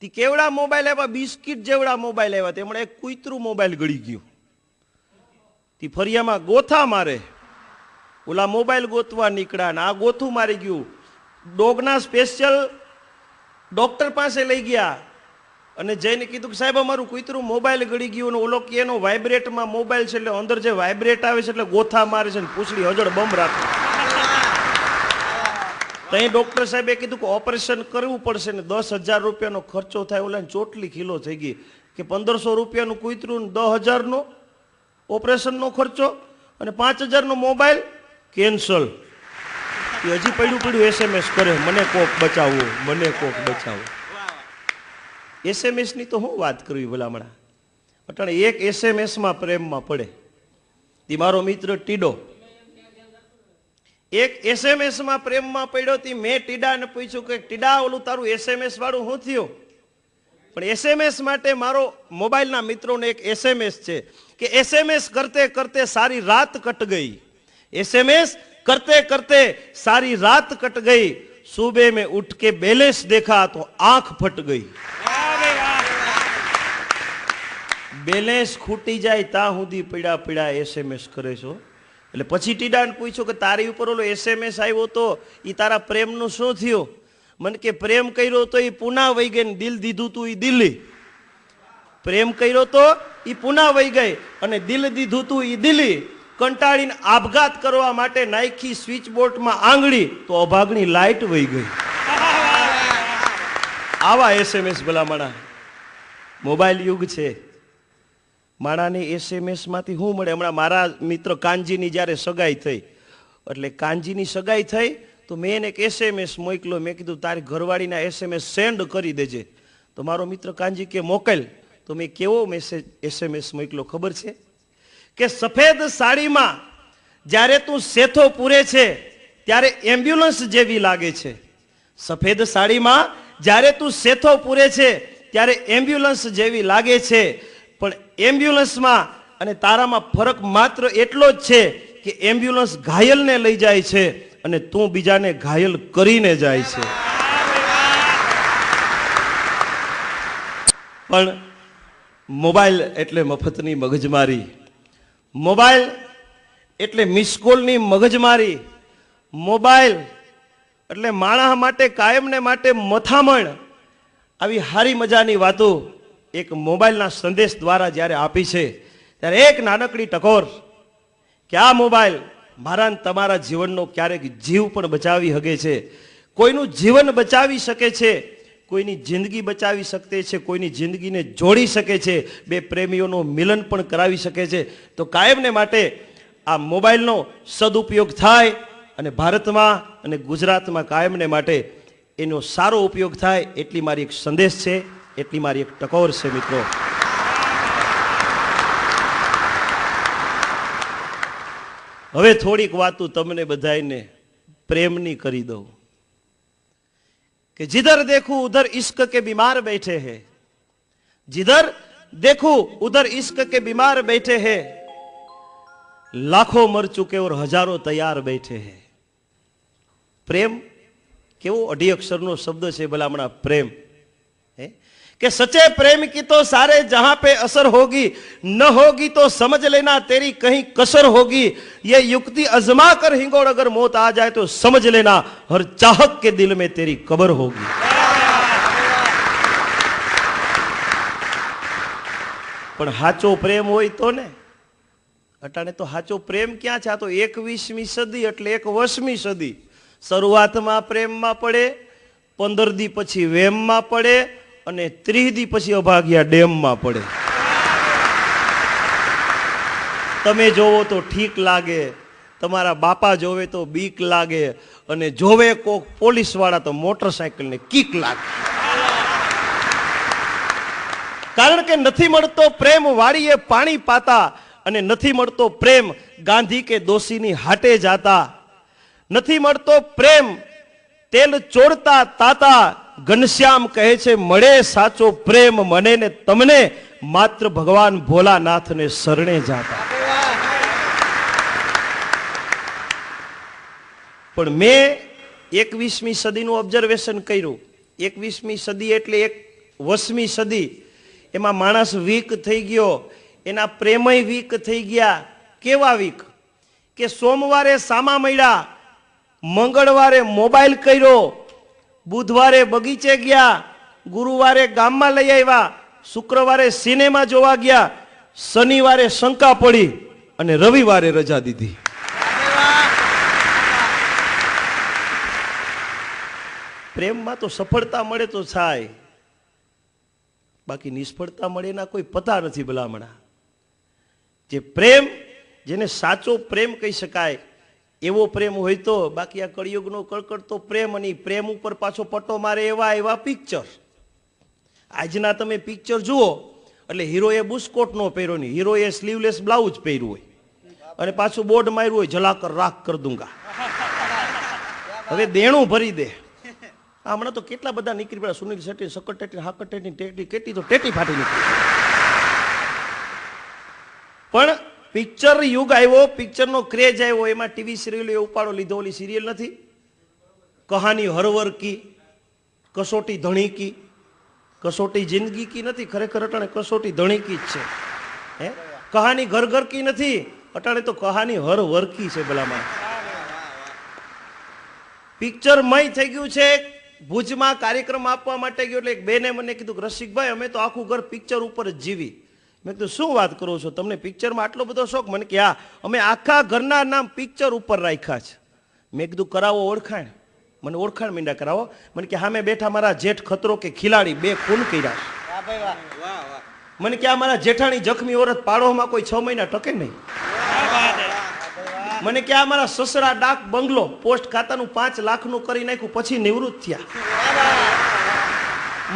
તે કેવડા મોબાઈલ આવ્યા, બિસ્કિટ જેવડા મોબાઈલ આવ્યા. તેમણે એક કૂતરું મોબાઈલ ગળી ગયું. તે ફરિયામાં ગોથા મારે, ઓલા મોબાઈલ ગોતવા નીકળ્યા ને આ ગોથું મારી ગયું. ડોગના સ્પેશિયલ ડોક્ટર પાસે લઈ ગયા અને જઈને કીધું કે સાહેબ અમારું કૂતરું મોબાઈલ ગળી ગયું ને ઓલો કે એનો વાઇબ્રેટમાં મોબાઈલ છે એટલે અંદર જે વાઇબ્રેટ આવે છે એટલે ગોથા મારે છે ને પૂછડી હજળ બમ રાખે. ત્યાં ડોક્ટર સાહેબે કીધું કે ઓપરેશન કરવું પડશે ને 10,000 રૂપિયાનો ખર્ચો થાય. ઓલા ચોટલી કિલો થઈ ગઈ કે 1,500 રૂપિયાનું કૂતરું, 10,000નો ઓપરેશનનો ખર્ચો અને 5,000નો મોબાઈલ કેન્સલ. એ હજી પડ્યું SMS કરે, મને કોક બચાવો, મને કોક બચાવો. SMS ની તો હું વાત કરવી ભલામણા. અટાણે એક SMS માં પ્રેમમાં પડે. તે મારો મિત્ર ટીડો એક SMS માં પ્રેમમાં પડ્યો. તી મેં ટીડાને પૂછ્યું કે ટીડા ઓલું તારું SMS વાળું શું થયું? પણ SMS માટે મારો મોબાઈલના મિત્રોને એક SMS છે કે SMS કરતે કરતે સારી રાત કટ ગઈ, SMS करते करते सारी रात कट गई, सुबह में उठ के बैलेंस देखा तो आंख फट गई. બેલેન્સ ખૂટી જાય ત્યાં સુધી પીડા પીડા SMS કરે છો. એટલે પછી ટીડાને પૂછ્યું કે તારી ઉપર ઓલો SMS આવ્યો તો એ તારા પ્રેમનું શું થયું? મને કે પ્રેમ કર્યો તો એ પુના વહી ગઈ, દિલ દીધું તું એ દિલ્હી. પ્રેમ કર્યો તો એ પુના વહી ગઈ અને દિલ દીધું તું એ દિલ્હી. કંટાળીને આપઘાત કરવા માટે નાખી સ્વિચ બોર્ડમાં આંગળી તો અભાગની લાઈટ વહી ગઈ. આવા SMS ભલામણા. મોબાઈલ યુગ છે. માણાને SMS માંથી શું મળે? હમણાં મારા મિત્ર કાનજીની જ્યારે સગાઈ થઈ, એટલે કાનજીની સગાઈ થઈ તો મેં એને એક SMS મોકલ્યો. મેં કીધું તારી ઘરવાળીના SMS સેન્ડ કરી દેજે. તો મારો મિત્ર કાનજી કે મોકલ. તો મેં કેવો મેસેજ SMS મોકલ્યો ખબર છે? કે સફેદ સાડીમાં જ્યારે તું સેથો પૂરે છે ત્યારે એમ્બ્યુલન્સ જેવી લાગે છે. સફેદ સાડીમાં જ્યારે તું સેથો પૂરે છે ત્યારે એમ્બ્યુલન્સ જેવી લાગે છે. પણ એમ્બ્યુલન્સમાં અને તારામાં ફરક માત્ર એટલો જ છે કે એમ્બ્યુલન્સ ઘાયલને લઈ જાય છે અને તું બીજાને ઘાયલ કરીને જાય છે. પણ મોબાઈલ એટલે મફતની મગજમારી, મોબાઈલ એટલે મિસકોલની મગજમારી, મોબાઈલ એટલે માણસ માટે કાયમને માટે મથામણ. આવી હારી મજાની વાતો એક મોબાઈલના સંદેશ દ્વારા જ્યારે આપી છે ત્યારે એક નાનકડી ટકોર કે આ મોબાઈલ મારા ને તમારા જીવનનો ક્યારેક જીવ પણ બચાવી શકે છે. કોઈનું જીવન બચાવી શકે છે, કોઈની જિંદગી બચાવી શકે છે, કોઈની જિંદગીને જોડી શકે છે, બે પ્રેમીઓનું મિલન પણ કરાવી શકે છે. તો કાયમને માટે આ મોબાઈલનો સદુપયોગ થાય અને ભારતમાં અને ગુજરાતમાં કાયમને માટે એનો સારો ઉપયોગ થાય એટલી મારી એક સંદેશ છે, એટલી મારી એક ટકોર છે મિત્રો. હવે થોડીક વાતો તમને બધાને પ્રેમની કરી દઉં કે जिधर देखूं उधर इश्क के बीमार बैठे हैं, जिधर देखूं उधर इश्क के बीमार बैठे हैं, लाखों मर चुके और हजारों तैयार बैठे हैं. प्रेम केवो 2 अक्षरનો શબ્દ છે ભલામણા પ્રેમ. कि सच्चे प्रेम की तो सारे जहां पे असर होगी, न होगी तो समझ लेना तेरी कहीं कसर होगी. ये युक्ति अजमा कर हिंगोड़ अगर मौत आ जाए तो समझ लेना हर चाहक के दिल में तेरी कब्र होगी. પણ સાચો પ્રેમ હોય તો ને. અટાણે તો સાચો પ્રેમ ક્યાં છે? આ તો 21મી સદી એટલે 21મી સદી. શરૂઆતમાં પ્રેમમાં પડે 15 દી પછી વેમમાં પડે અને 30 દી પછી અભાગ્યા ડેમમાં પડે. તમે જોવો તો ઠીક લાગે, તમારા બાપા જોવે તો બીક લાગે, અને જોવે કોક પોલીસ વાળા તો મોટરસાયકલને કિક લાગે. કારણ કે નથી મળતો પ્રેમ વાડીએ પાણી પાતા, અને નથી મળતો પ્રેમ ગાંધી કે દોશીની હાટે જાતા. નથી મળતો પ્રેમ તેલ ચોરતા તાતા. ઘનશ્યામ કહે છે મળે સાચો પ્રેમ મને ને તમને, માત્ર ભગવાન ભોલાનાથને શરણે જાતા. પણ મેં 21મી સદીનું ઓબ્ઝર્વેશન કર્યું. 21મી સદી એટલે 20મી સદી. એમાં માણસ વીક થઈ ગયો, એના પ્રેમય વીક થઈ ગયા. કેવા વીક કે સોમવારે સામા મળ્યા, મંગળવારે મોબાઈલ કર્યો, બુધવારે બગીચે ગયા, ગુરુવારે ગામમાં લઈ આવ્યા, શુક્રવારે સિનેમા જોવા ગયા, શનિવારે શંકા પડી અને રવિવારે રજા દીધી. પ્રેમમાં તો સફળતા મળે તો થાય, બાકી નિષ્ફળતા મળે એના કોઈ પતા નથી ભલામણા. જે પ્રેમ, જેને સાચો પ્રેમ કહી શકાય એવો પ્રેમ હોય તો, બાકી આ કળિયુગનો કળકળતો પ્રેમ, અને પ્રેમ ઉપર પાછો પટ્ટો મારે એવા પિક્ચર. આજના તમે પિક્ચર જુઓ એટલે હીરોએ બુસ્કોટ નો પહેર્યો નહીં, હીરોએ સ્લીવલેસ બ્લાઉઝ પહેર્યું હોય અને પાછું બોર્ડ માર્યું હોય જલાકર રાખ કર દુંગા. હવે દેણું ભરી દે. હમણાં તો કેટલા બધા નીકળી પડ્યા, સુનિલ શેટ્ટી, શકર ટેટી, હાકર ટેટી, ટેટી કેટલી તો ટેટી ફાટી નીકળી. પણ પિક્ચર યુગ આવ્યો, પિક્ચરનો ક્રેઝ આવ્યો, એમાં ટીવી સિરિયલ ઉપાડો લીધો. ઓલી સિરિયલ નથી કહાની હરવર કી, કસોટી ધણી કી, કસોટી જિંદગી કી નથી, ખરેખર અટાણે કસોટી ધણી કી જ છે. હે, કહાની ઘર ઘર કી નથી, અટાણે તો કહાની હર વર કી છે. ભલામાં પિક્ચર મય થઈ ગયું છે. ભુજમાં કાર્યક્રમ આપવા માટે ગયો એટલે એક બેને મને કીધું કે રસિકભાઈ અમે તો આખું ઘર પિક્ચર ઉપર જ જીવી. મેં કીધું શું વાત કરો છો, તમને પિક્ચરમાં આટલો બધો શોખ? મને કે હા, અમે આખા ઘરના નામ પિક્ચર ઉપર રાખ્યા છે. મેં કીધું કરાવો ઓળખાણ. મને ઓળખાણ મીંડા કરાવો. મને કે હા, મેં બેઠા મારા જેઠ ખતરો કે ખિલાડી 2 ખૂન કર્યા. મને કે આ મારા જેઠાણી જખમી ઓરત પાડોમાં કોઈ 6 મહિના ટકે નહીં. મને કે આ મારા સસરા ડાક બંગલો પોસ્ટ ખાતાનું 5 લાખનું કરી નાખ્યું પછી નિવૃત્ત થયા.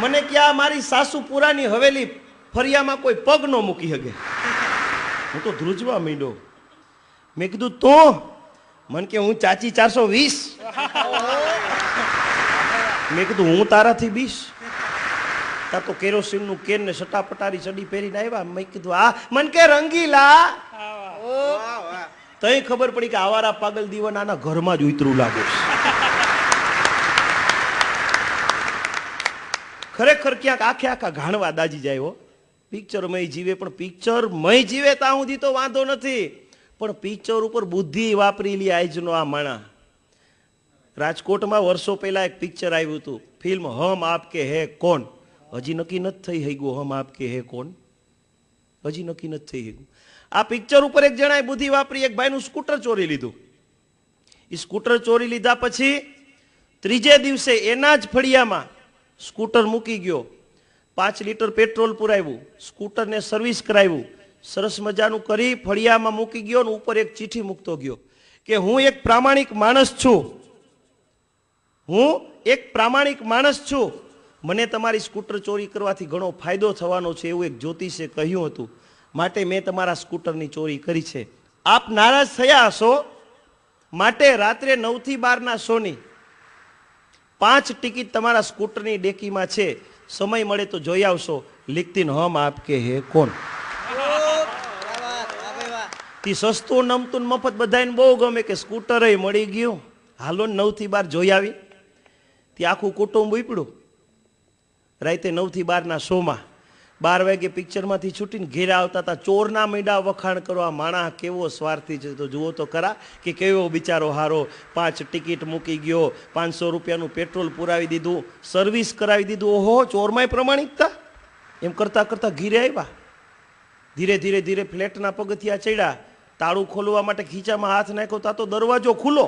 મને કે આ મારી સાસુ પુરાની હવેલી ફરિયામાં કોઈ પગ ન મૂકી શકે. હું તો ધ્રુજવા માંડ્યો. મેં કીધું તો? મને કે હું ચાચી 420. મેં કીધું હું તારાથી 20. તા તો કેરોસીન નું કેન ને સટાપટારી ચડી પહેરીને આવ્યા. મેં કીધું આ મને કે રંગીલા. તઈ ખબર પડી કે આવારા પાગલ દીવાનાના ઘરમાં જ ઉતરું લાગે છે. ખરેખર ક્યાંક આખે આખા ઘાણવા દાજી જાય હો. પિક્ચર મય જીવે, પણ પિક્ચર મય જીવે ત્યાં સુધી તો વાંધો નથી, પણ પિક્ચર ઉપર બુદ્ધિ વાપરી લી આજનો આ માણા. રાજકોટમાં વર્ષો પહેલા એક પિક્ચર આવ્યું હતું, ફિલ્મ હમ આપકે હે કોણ. હજી નક્કી નથી થઈ ગયું હમ આપકે હે કોણ, હજી નક્કી નથી થઈ ગયું. આ પિક્ચર ઉપર એક જણાએ બુદ્ધિ વાપરી, એક ભાઈનું સ્કૂટર ચોરી લીધું. એ સ્કૂટર ચોરી લીધા પછી 3જે દિવસે એના જ ફળિયામાં સ્કૂટર મૂકી ગયો, 5 લીટર પેટ્રોલ પુરાવ્યું, સ્કૂટરને સર્વિસ કરાવ્યું, સરસ મજાનું કરી ફળિયામાં મૂકી ગયો, ને ઉપર એક ચીઠી મૂકતો ગયો કે હું એક પ્રામાણિક માણસ છું, હું એક પ્રામાણિક માણસ છું, મને તમારી સ્કૂટર ચોરી કરવાથી ઘણો ફાયદો થવાનો છે એવું એક જ્યોતિષે કહ્યું હતું, માટે મેં તમારા સ્કૂટરની ચોરી કરી છે. આપ નારાજ થયા હશો, માટે રાત્રે 9 થી 12 શોની 5 ટિકિટ તમારા સ્કૂટરની ડેકીમાં છે, સમય મળે તો જોઈ આવશો. લિખતીન હમ આપકે હે કોણ. તી સસ્તું નમતું મફત બધાને બહુ ગમે કે સ્કૂટર મળી ગયું, હાલો 9 થી 12 જોઈ આવી. તે આખું કુટુંબ ઉપડ્યું. રાતે 9 થી 12 શોમાં 12 વાગે પિક્ચરમાંથી છૂટીને ઘેરે આવતા હતા. ચોરના મીંડા વખાણ કરવા, માણા કેવો સ્વાર્થી છે તો જુઓ તો ખરા કે કેવો બિચારો હારો, 5 ટિકિટ મૂકી ગયો, 500 રૂપિયાનું પેટ્રોલ પુરાવી દીધું, સર્વિસ કરાવી દીધું. ઓહો, ચોરમાંય પ્રમાણિકતા. એમ કરતા કરતા ઘીરે આવ્યા. ધીરે ધીરે ધીરે ફ્લેટના પગથિયા ચડ્યા. તાળું ખોલવા માટે ખીચામાં હાથ નાખ્યો તા તો દરવાજો ખુલ્લો.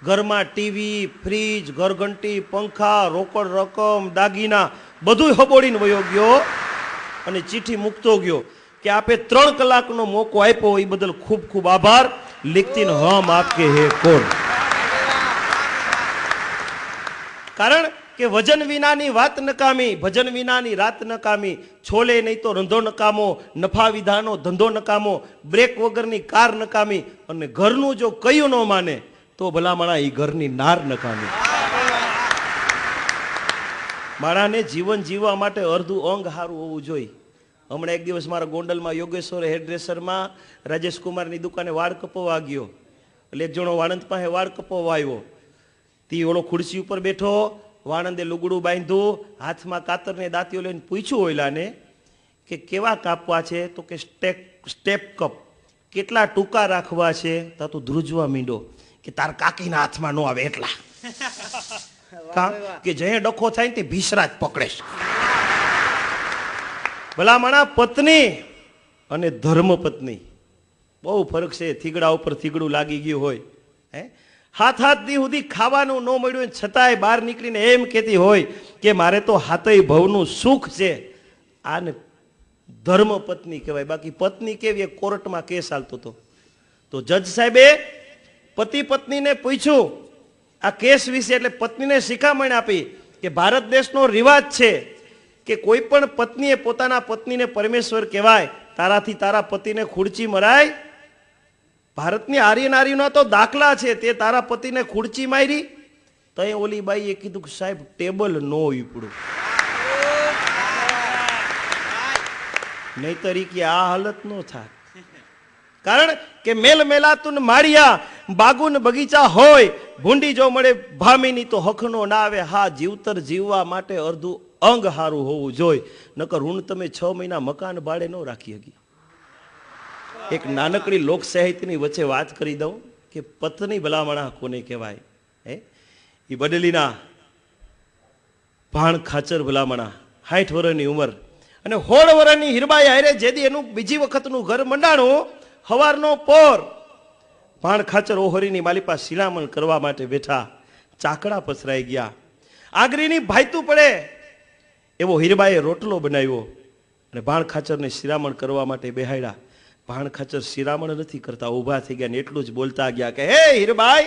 ઘરમાં ટીવી, ફ્રીજ, ઘરઘંટી, પંખા, રોકડ રકમ, દાગીના બધું હબોડીને વયો ગયો અને ચીઠી મૂકતો ગયો કે આપે 3 કલાકનો મોકો આપ્યો એ બદલ ખૂબ ખૂબ આભાર. લેકિન હમ આપકે હે કોણ. કારણ કે વજન વિનાની વાત નકામી, ભજન વિનાની રાત નકામી, છોલે નહીં તો રંધો નકામો, નફા વિધાનો ધંધો નકામો, બ્રેક વગરની કાર નકામી, અને ઘરનું જો કયું ન માને તો ભલામણા એ ઘરની નાર નકામી. માણાને જીવન જીવવા માટે અડધું અંગ સારું હોવું જોઈએ. હમણાં એક દિવસ મારા ગોંડલમાં યોગેશ્વર હેરડ્રેસરમાં રાજેશ કુમારની દુકાને વાળ કપવા ગયો. એટલે એક જણો વાણંદ પાસે વાળ કપવા આવ્યો. તે ઓલો ખુરશી ઉપર બેઠો, વાણંદે લુગડું બાંધ્યું, હાથમાં કાતરને દાંતીઓ લઈને પૂછ્યું ઓયલાને કે કેવા કાપવા છે? તો કે સ્ટેપ કપ. કેટલા ટૂંકા રાખવા છે? તા તું ધ્રુજવા મીંડો કે તાર કાકીના હાથમાં ન આવે એટલા. કે જે ડખો થાય ને તે ભીસરા જ પકડે. ભલામણા પત્ની અને ધર્મ પત્ની બહુ ફરક છે. થીગડા ઉપર થીગડું લાગી ગયું હોય, હાથ દી સુધી ખાવાનું ન મળ્યું છતાંય બહાર નીકળીને એમ કહેતી હોય કે મારે તો હાથય ભવનું સુખ છે. આને ધર્મ પત્ની કહેવાય. બાકી પત્ની કેવી? કોર્ટમાં કેસ હાલતો હતો તો જજ સાહેબે પતિ પત્નીને પૂછ્યું આ કેસ વિશે, એટલે પત્નીને શિખામણ આપી કે ભારત દેશનો રિવાજ છે કે કોઈ પણ પત્નીએ પોતાના પત્નીને પરમેશ્વર કહેવાય. તારાથી તારા પતિને ખુરચી મરાય? ભારતની આર્ય નારીનો તો દાખલા છે. તે તારા પતિને ખુરચી મારી તો ઓલી બાઈએ કીધું કે સાહેબ ટેબલ નો ઉપડું, નહીતર કે આ હાલત નો થાય. કારણ કે મેલ મેલાતુન માળિયા બાગુન બગીચા હોય, ભૂંડી જો મળે ભામીની તો હખનો ના આવે. હા, જીવતર જીવવા માટે અડધું અંગ હારું હોવું જોઈએ, નકર ઋણ તમે 6 મહિના મકાન ભાડે ન રાખી શકી. એક નાનકડી લોક સાહિત્યની વચ્ચે વાત કરી દઉં કે પત્ની ભલામણા કોને કહેવાય. એ બડલીના ભાણ ખાચર ભલામણા 60 વર્ષની ઉંમર અને 16 વર્ષની હીરબાઈ હારે જેદી એનું બીજી વખતનું ઘર મંડાણું, હવારનો પોર ભાણ ખાચર ઓહરીની માલિપા શિરામણ કરવા માટે બેઠા. ચાકડા પસરાઈ ગયા, આગરીની ભાઈતું પડે એવો હીરબાઈએ રોટલો બનાવ્યો અને ભાણ ખાચરને શિરામણ કરવા માટે બેહાડ્યા. ભાણ ખાચર શિરામણ નથી કરતા, ઊભા થઈ ગયા ને એટલું જ બોલતા ગયા કે હે હીરબાઈ,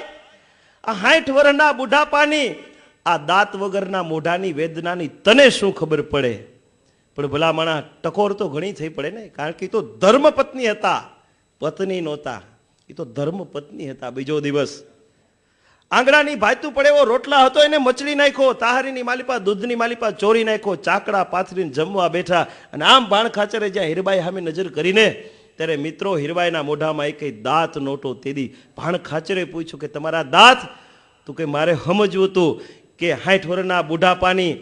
આ 60 વર્ષના બુઢાપાની આ દાંત વગરના મોઢાની વેદનાની તને શું ખબર પડે? પણ ભલા માણા ટકોર તો ઘણી થઈ પડે ને, કારણ કે એ તો ધર્મ પત્ની હતા, પત્ની નહોતા. એ તો ધર્મ પત્ની હતા. બીજો દિવસ આંગણાની ભાઈતું પડે એવો રોટલા હતો એને મચડી નાખ્યો, તાહારીની માલિપા દૂધની માલિપા ચોરી નાખ્યો, ચાકડા પાથરીને જમવા બેઠા. અને આમ ભાણ ખાચરે જ્યાં હીરબાઈ સામે નજર કરીને ત્યારે મિત્રો હીરબાઈના મોઢામાં એક દાંત નહોતો. તેથી ભાણ ખાચરે પૂછ્યું કે તમારા દાંત? તો કે મારે સમજવું હતું કે 60 વર્ષના બુઢાપાની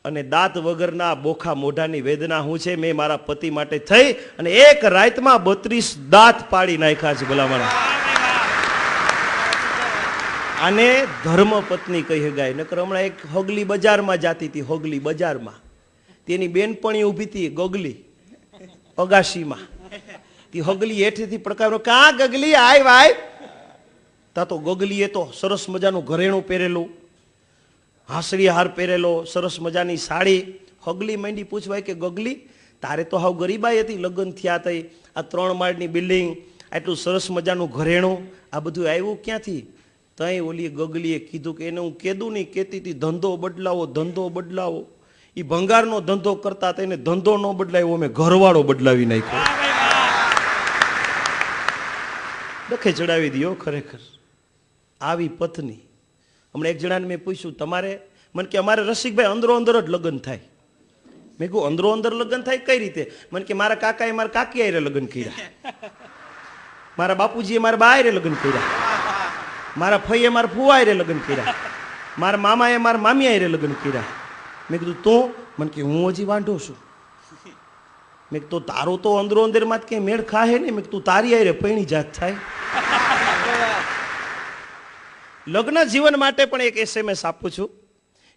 અને દાંત વગરના બોખા મોઢાની વેદના શું છે. મેં મારા પતિ માટે થઈ અને એક રાતમાં 32 દાંત પાડી નાખ્યા છે. ભલામણા આને ધર્મ પત્ની કહી શકાય. નકર હમણાં એક હોગલી બજારમાં જાતી હતી, હોગલી બજારમાં તેની બેનપણી ઊભી હતી ગગલી અગાશીમાં. તે હગલી હેઠેથી પડકારો કા ગગલી આય વાય. તા તો ગગલીએ તો સરસ મજાનું ઘરેણું પહેરેલું, હાંસળી હાર પહેરેલો, સરસ મજાની સાડી. હગલી માંડી પૂછવાય કે ગગલી તારે તો હાવ ગરીબાઈ હતી, લગ્ન થયા થઈ, આ 3 માળની બિલ્ડિંગ, આટલું સરસ મજાનું ઘરેણું, આ બધું આવ્યું ક્યાંથી? તઈ ઓલી ગગલીએ કીધું કે એને હું કેદું નહીં કહેતી હતી ધંધો બદલાવો, ધંધો બદલાવો. એ ભંગારનો ધંધો કરતા હતા, એને ધંધો ન બદલાવ્યો, અમે ઘરવાળો બદલાવી નાખ્યો. ડખે ચડાવી દો ખરેખર આવી પત્ની. હમણાં એક જણાને મેં પૂછ્યું તમારે? મને કે અમારે રસિકભાઈ અંદરો અંદર જ લગ્ન થાય. મેં કહ્યું અંદરો અંદર લગ્ન થાય કઈ રીતે? મને કે મારા કાકાએ મારા કાકી આરે લગ્ન કર્યા, મારા બાપુજીએ મારા બા આરે લગ્ન કર્યા, મારા ફઈએ મારા ફુવા આરે લગ્ન કર્યા, મારા મામાએ મારા મામી આરે લગ્ન કર્યા. મેં કીધું તો? મને કે હું હજી વાંઢો છું. મેં કીધું તારો તો અંદરો અંદર માં કઈ મેળ ખાહે ને. મેં કીધું તારી આરે પૈણી જાત થાય. લગ્ન જીવન માટે પણ એક SMS આપું છું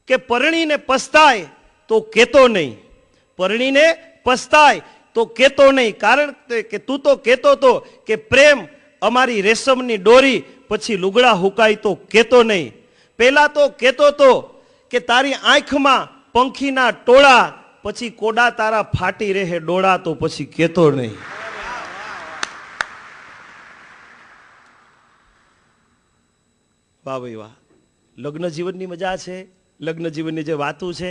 કે પરણીને પસ્તાય તો કેતો નહીં, પરણીને પસ્તાય તો કેતો નહીં. કારણ કે તું તો કેતો તો કે પ્રેમ અમારી રેશમની ડોરી, પછી લુગડા હુકાય તો કેતો નહીં. પેલા તો કેતો તો કે તારી આંખમાં પંખીના ટોળા, પછી કોડા તારા ફાટી રહે ડોળા, તો પછી કેતો નહીં. વાહ ભાઈ વાહ. લગ્ન જીવનની મજા છે, લગ્ન જીવનની જે વાતું છે,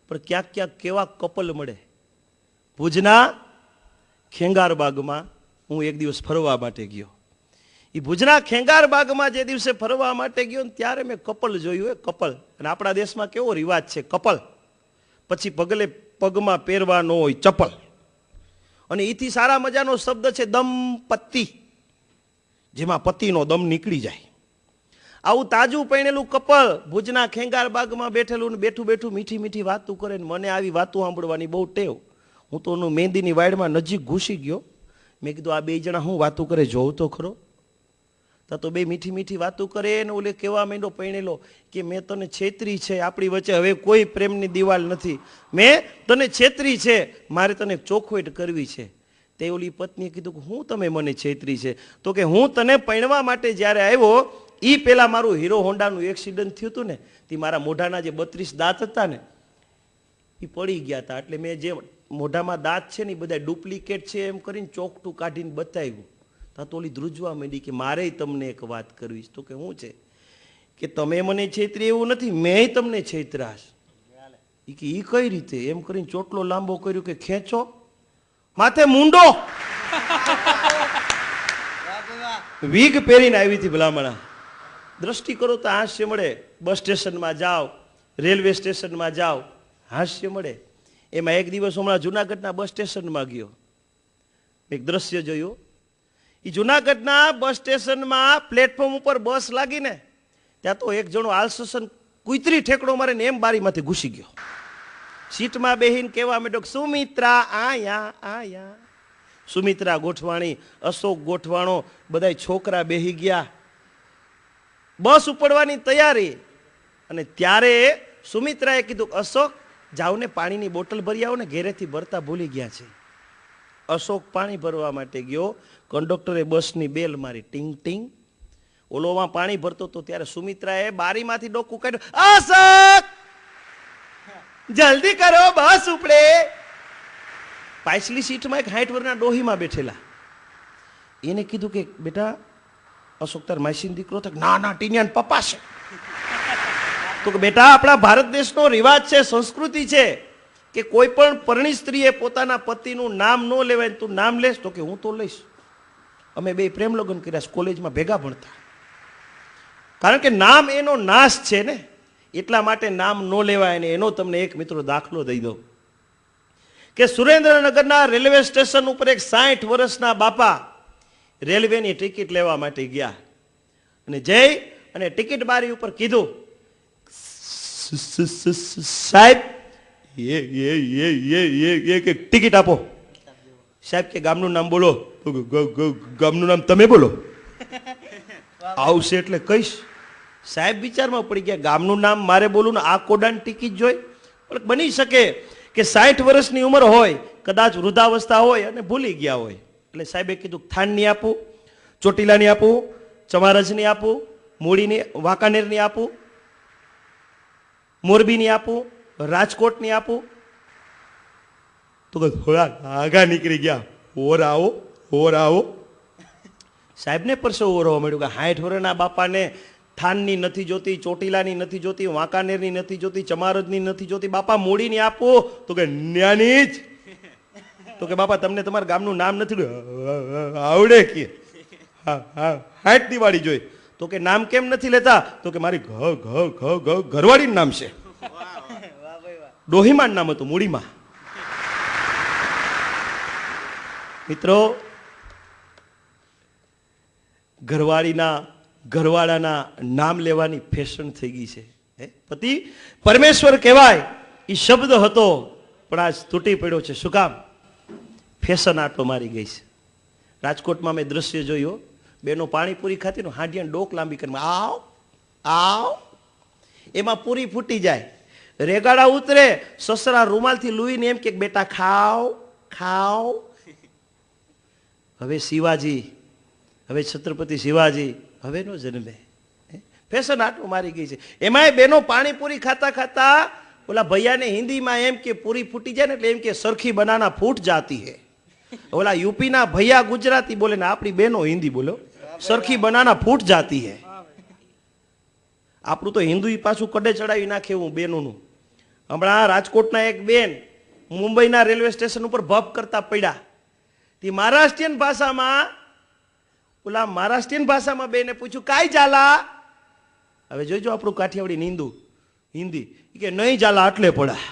પણ ક્યાંક ક્યાંક કેવા કપલ મળે. ભુજના ખેંગાર બાગમાં હું એક દિવસ ફરવા માટે ગયો. એ ભુજના ખેંગાર બાગમાં જે દિવસે ફરવા માટે ગયો ને ત્યારે મેં કપલ જોયું. કપલ, અને આપણા દેશમાં કેવો રિવાજ છે, કપલ પછી પગલે પગમાં પહેરવાનો હોય ચપ્પલ, અને એથી સારા મજાનો શબ્દ છે દંપતિ, જેમાં પતિનો દમ નીકળી જાય. આવું તાજું પહેણેલું કપલ ભુજના ખેંગાર બાગમાં બેઠેલું ને બેઠું બેઠું મીઠી મીઠી વાતું કરે ને મને આવી વાતું સાંભળવાની બહુ ટેવ. હું તો મહેંદીની વાડમાં નજીક ઘૂસી ગયો. મેં કીધું આ બે જણા હું વાતું કરે જોઉં તો ખરો. તો બે મીઠી મીઠી વાતું કરે ને ઓલે કેવા માંડો પહેણેલો કે મેં તને છેતરી છે, આપણી વચ્ચે હવે કોઈ પ્રેમની દિવાલ નથી, મેં તને છેતરી છે, મારે તને ચોખવટ કરવી છે. તે ઓલી પત્નીએ કીધું કે હું તમે મને છેતરી છે? તો કે હું તને પહેણવા માટે જ્યારે આવ્યો એ પેલા મારું હીરો હોન્ડાનું એક્સિડન્ટ થયું હતું ને, તે મારા મોઢાના જે 32 દાંત હતા ને એ પડી ગયા હતા. એટલે મેં જે મોઢામાં દાંત છે ને એ બધા ડુપ્લિકેટ છે એમ કરીને ચોકટું કાઢીને બતાવ્યું. તો ઓલી ધ્રુજવા માંડી કે મારે તમને એક વાત કરવી છે. તો કે શું છે? કે તમે મને છેતરી એવું નથી, મેં તમને છેતરાશ. એ કે એ કઈ રીતે? એમ કરીને ચોટલો લાંબો કર્યો કે ખેંચો માથે મુંડો. વીગ પહેરીને આવી હતી ભલામણા. દ્રષ્ટિ કરો તો હાસ્ય મળે. બસ સ્ટેશનમાં જાઓ, રેલવે સ્ટેશનમાં જાઓ, હાસ્ય મળે. એમાં એક દિવસ હમણાં જુનાગઢના બસ સ્ટેશનમાં ગયો, એક દ્રશ્ય જોયું. એ જુનાગઢના બસ સ્ટેશનમાં પ્લેટફોર્મ ઉપર બસ લાગીને ત્યાં તો એક જણો આલસન કુતરી ઠેકડો મારે ને એમ બારીમાંથી ઘૂસી ગયો. સીટમાં બેહીને કહેવા માંડ્યો સુમિત્રા આયા આયા. સુમિત્રા ગોઠવાણી, અશોક ગોઠવાણો, બધા છોકરા બેહી ગયા. બસ ઉપડવાની તૈયારી. અને ત્યારે સુમિત્રાએ કીધું અશોક જાઓ ને પાણીની બોટલ ભરી આવો ને, ઘેરેથી ભરતા ભૂલી ગયા છે. અશોક પાણી ભરવા માટે ગયો. કંડક્ટરે બસની બેલ મારી, ટીંગ ટીંગ. ઓલોમાં પાણી ભરતો તો ત્યારે સુમિત્રાએ બારીમાંથી ડોકું કાઢ્યું, અશોક જલ્દી કરો બસ ઉપડે. પાછલી સીટમાં એક 60 વર્ષના ડોહીમાં બેઠેલા. એને કીધું કે બેટા અશોક તાર માસીનો દીકરો થાય? ના ના ટીનિયાન પપ્પા છે. તો કે બેટા આપણા ભારત દેશનો રિવાજ છે, સંસ્કૃતિ છે કે કોઈ પણ પરણી સ્ત્રીએ પોતાના પતિનું નામ ન લેવાય. તું નામ લેશ? તો કે હું તો લઈશ. અમે બે પ્રેમ લગ્ન કર્યા, કોલેજમાં ભેગા ભણતા. કારણ કે નામ એનો નાશ છે ને, એટલા માટે નામ ન લેવાય. ને એનો તમને એક મિત્રો દાખલો દઈ દઉં કે સુરેન્દ્રનગરના રેલવે સ્ટેશન ઉપર એક 60 વર્ષના બાપા રેલવેની ટિકિટ લેવા માટે ગયા અને જઈ અને ટિકિટ બારી ઉપર કીધું, સાહેબ ટિકિટ આપો. સાહેબ કે ગામનું નામ બોલો. ગામનું નામ તમે બોલો. આવશે એટલે કહીશ. સાહેબ વિચારમાં પડી ગયા, ગામનું નામ મારે બોલું ને આ કોડાની ટિકિટ જોઈ? પણ બની શકે કે 60 વર્ષની ઉંમર હોય, કદાચ વૃદ્ધાવસ્થા હોય અને ભૂલી ગયા હોય. એટલે સાહેબે કીધું થાનની આપું, ચોટીલાની આપું, ચમારજની આપું, મૂળીની વાંકાનેરની આપું, મોરબીની આપું, રાજકોટની આપું. તો થોડા આગા નીકળી ગયા, ઓર આવો ઓર આવો. સાહેબને પરસેવો ઓરવા મળ્યું કે 60 વર્ષના બાપાને થાનની નથી જોતી, ચોટીલાની નથી જોતી, વાંકાનેરની નથી જોતી, ચમારજની નથી જોતી, બાપા મૂળીની આપો. તો કે ન્યાની જ. તો કે બાપા તમને તમારા ગામનું નામ નથી આવડે કે? હા હા 60 ની વાળી જોઈ. તો કે નામ કેમ નથી લેતા? તો કે મારી ઘરવાળીનું નામ છે. ડોહીમાં નામ હતું, મૂડીમાં. મિત્રો, ઘરવાળાના નામ લેવાની ફેશન થઈ ગઈ છે. પતિ પરમેશ્વર કહેવાય એ શબ્દ હતો પણ આજ તૂટી પડ્યો છે. શું કામ? ફેશન આટો મારી ગઈ છે. રાજકોટમાં મેં દ્રશ્ય જોયું, બેનો પાણીપુરી ખાતી ને હાંડિયાને ડોક લાંબી કરીને આવ આવ, એમાં પૂરી ફૂટી જાય, રેગાડા ઉતરે, સસરા રૂમાલથી લૂઈને એમ કે બેટા ખાવ ખાવ. હવે શિવાજી હવે છત્રપતિ શિવાજી હવે નો જન્મે. ફેશન આટલું મારી ગઈ છે. એમાંય બેનો પાણીપુરી ખાતા ખાતા ઓલા ભૈયાને હિન્દીમાં એમ કે પૂરી ફૂટી જાય ને એટલે એમ કે સરખી બનાના ફૂટ જાતી હે. ઓલા યુપીના ભૈયા ગુજરાતી બોલે ને આપણી બેનો હિન્દી બોલો, સરખી બનાના ફૂટ જાતી હે. આપણું તો હિન્દુ પાછું કડે ચડાવી નાખે એવું બેનોનું. હમણાં રાજકોટના એક બેન મુંબઈના રેલવે સ્ટેશન ઉપર ભપ કરતા પડ્યા. તે મહારાષ્ટ્રીયન ભાષામાં બેને પૂછ્યું કાઈ જાલા. હવે જોઈજો આપણું કાઠિયાવાડી હિન્દી કે નહીં જાલા આટલે પડા.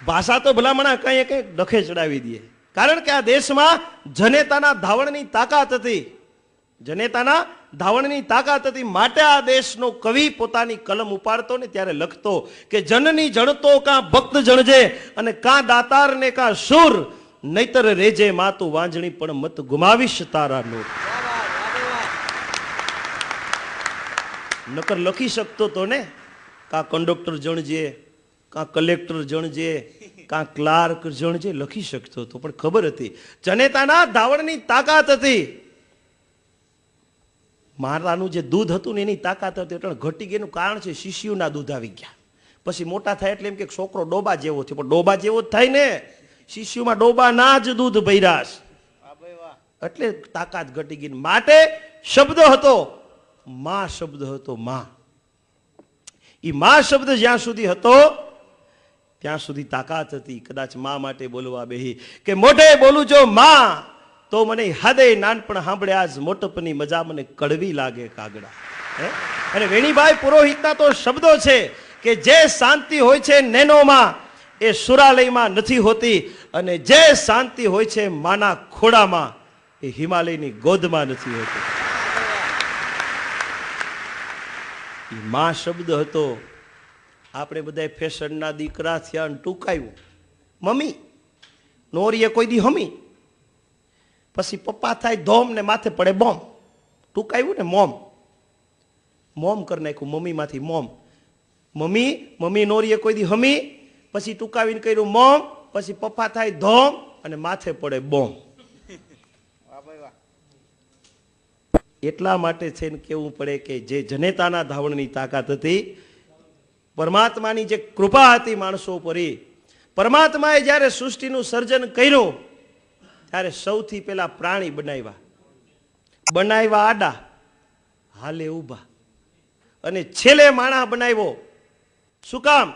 ભાષા તો ભલામણા કઈ કઈ ડખે ચડાવી દે. કારણ કે આ દેશમાં જનેતાના ધાવણની તાકાત હતી. જનેતાના ધાવણની તાકાત હતી. માટે આ દેશનો કવિ પોતાની કલમ ઉપાડતો ને ત્યારે લખતો કે જનની જણતો કાં ભક્ત જણજે અને કાં દાતાર ને કાં સુર, નહીતર રેજે માતું વાંજણી પણ મત ગુમાવીશ તારા નૂર. નકર લખી શકતો તો ને કાં કંડક્ટર જણજે, કાં કલેક્ટર જણજે, કાં ક્લાર્ક જણજે, લખી શકતો તો. પણ ખબર હતી જનેતાના ધાવણની તાકાત હતી. મારાનું જે દૂધ હતું ને એની તાકાત હતી એટલે ઘટી ગયેલું કારણ છે શિષ્યુના દૂધ આવી ગયા. પછી મોટા થાય એટલે એમ કે છોકરો ડોબા જેવો થયો, પણ ડોબા જેવો જ થાય ને. શિષ્યુમાં ડોબા ના જ દૂધ ભર્યા એટલે તાકાત ઘટી ગઈ. માટે શબ્દ હતો, માં શબ્દ હતો. માં, ઈ માં શબ્દ જ્યાં સુધી હતો ત્યાં સુધી તાકાત હતી. કદાચ માં માટે બોલવા બેહી કે મોઢે બોલું જો માં તો મને હાદે નાનપણ સાંભળ્યા જ મોટપની મજા મને કડવી લાગે કાગડા. અને વેણીભાઈ પુરોહિતના તો શબ્દો છે કે જે શાંતિ હોય છે નેનોમાં એ સુરાલયમાં નથી હોતી, અને જે શાંતિ હોય છે માના ખોડામાં એ હિમાલયની ગોદમાં નથી હોતી. માં શબ્દ હતો. આપણે બધા ફેશનના દીકરા થયા, ટૂંકાયું મમ્મી, નોરીએ કોઈ દી હમી, પછી પપ્પા થાય ધોમ ને માથે પડે બોમ. ટૂંકાયું ને મોમ. મોમ કરી નાખ્યું મમ્મીમાંથી મોમ. મમ્મી નોરીએ કોઈ દી હમી, પછી ટૂંકાવીને કર્યું મોમ, પછી પપ્પા થાય ધોમ અને માથે પડે બોમ. એટલા માટે છે ને કેવું પડે કે જે જનેતાના ધાવણની તાકાત હતી, પરમાત્માની જે કૃપા હતી માણસો પર, પરમાત્માએ જ્યારે સૃષ્ટિનું સર્જન કર્યું ત્યારે સૌથી પહેલા પ્રાણી બનાવ્યા આડા, હાલે ઊભા, અને છેલ્લે માણસ બનાવ્યો. શું કામ?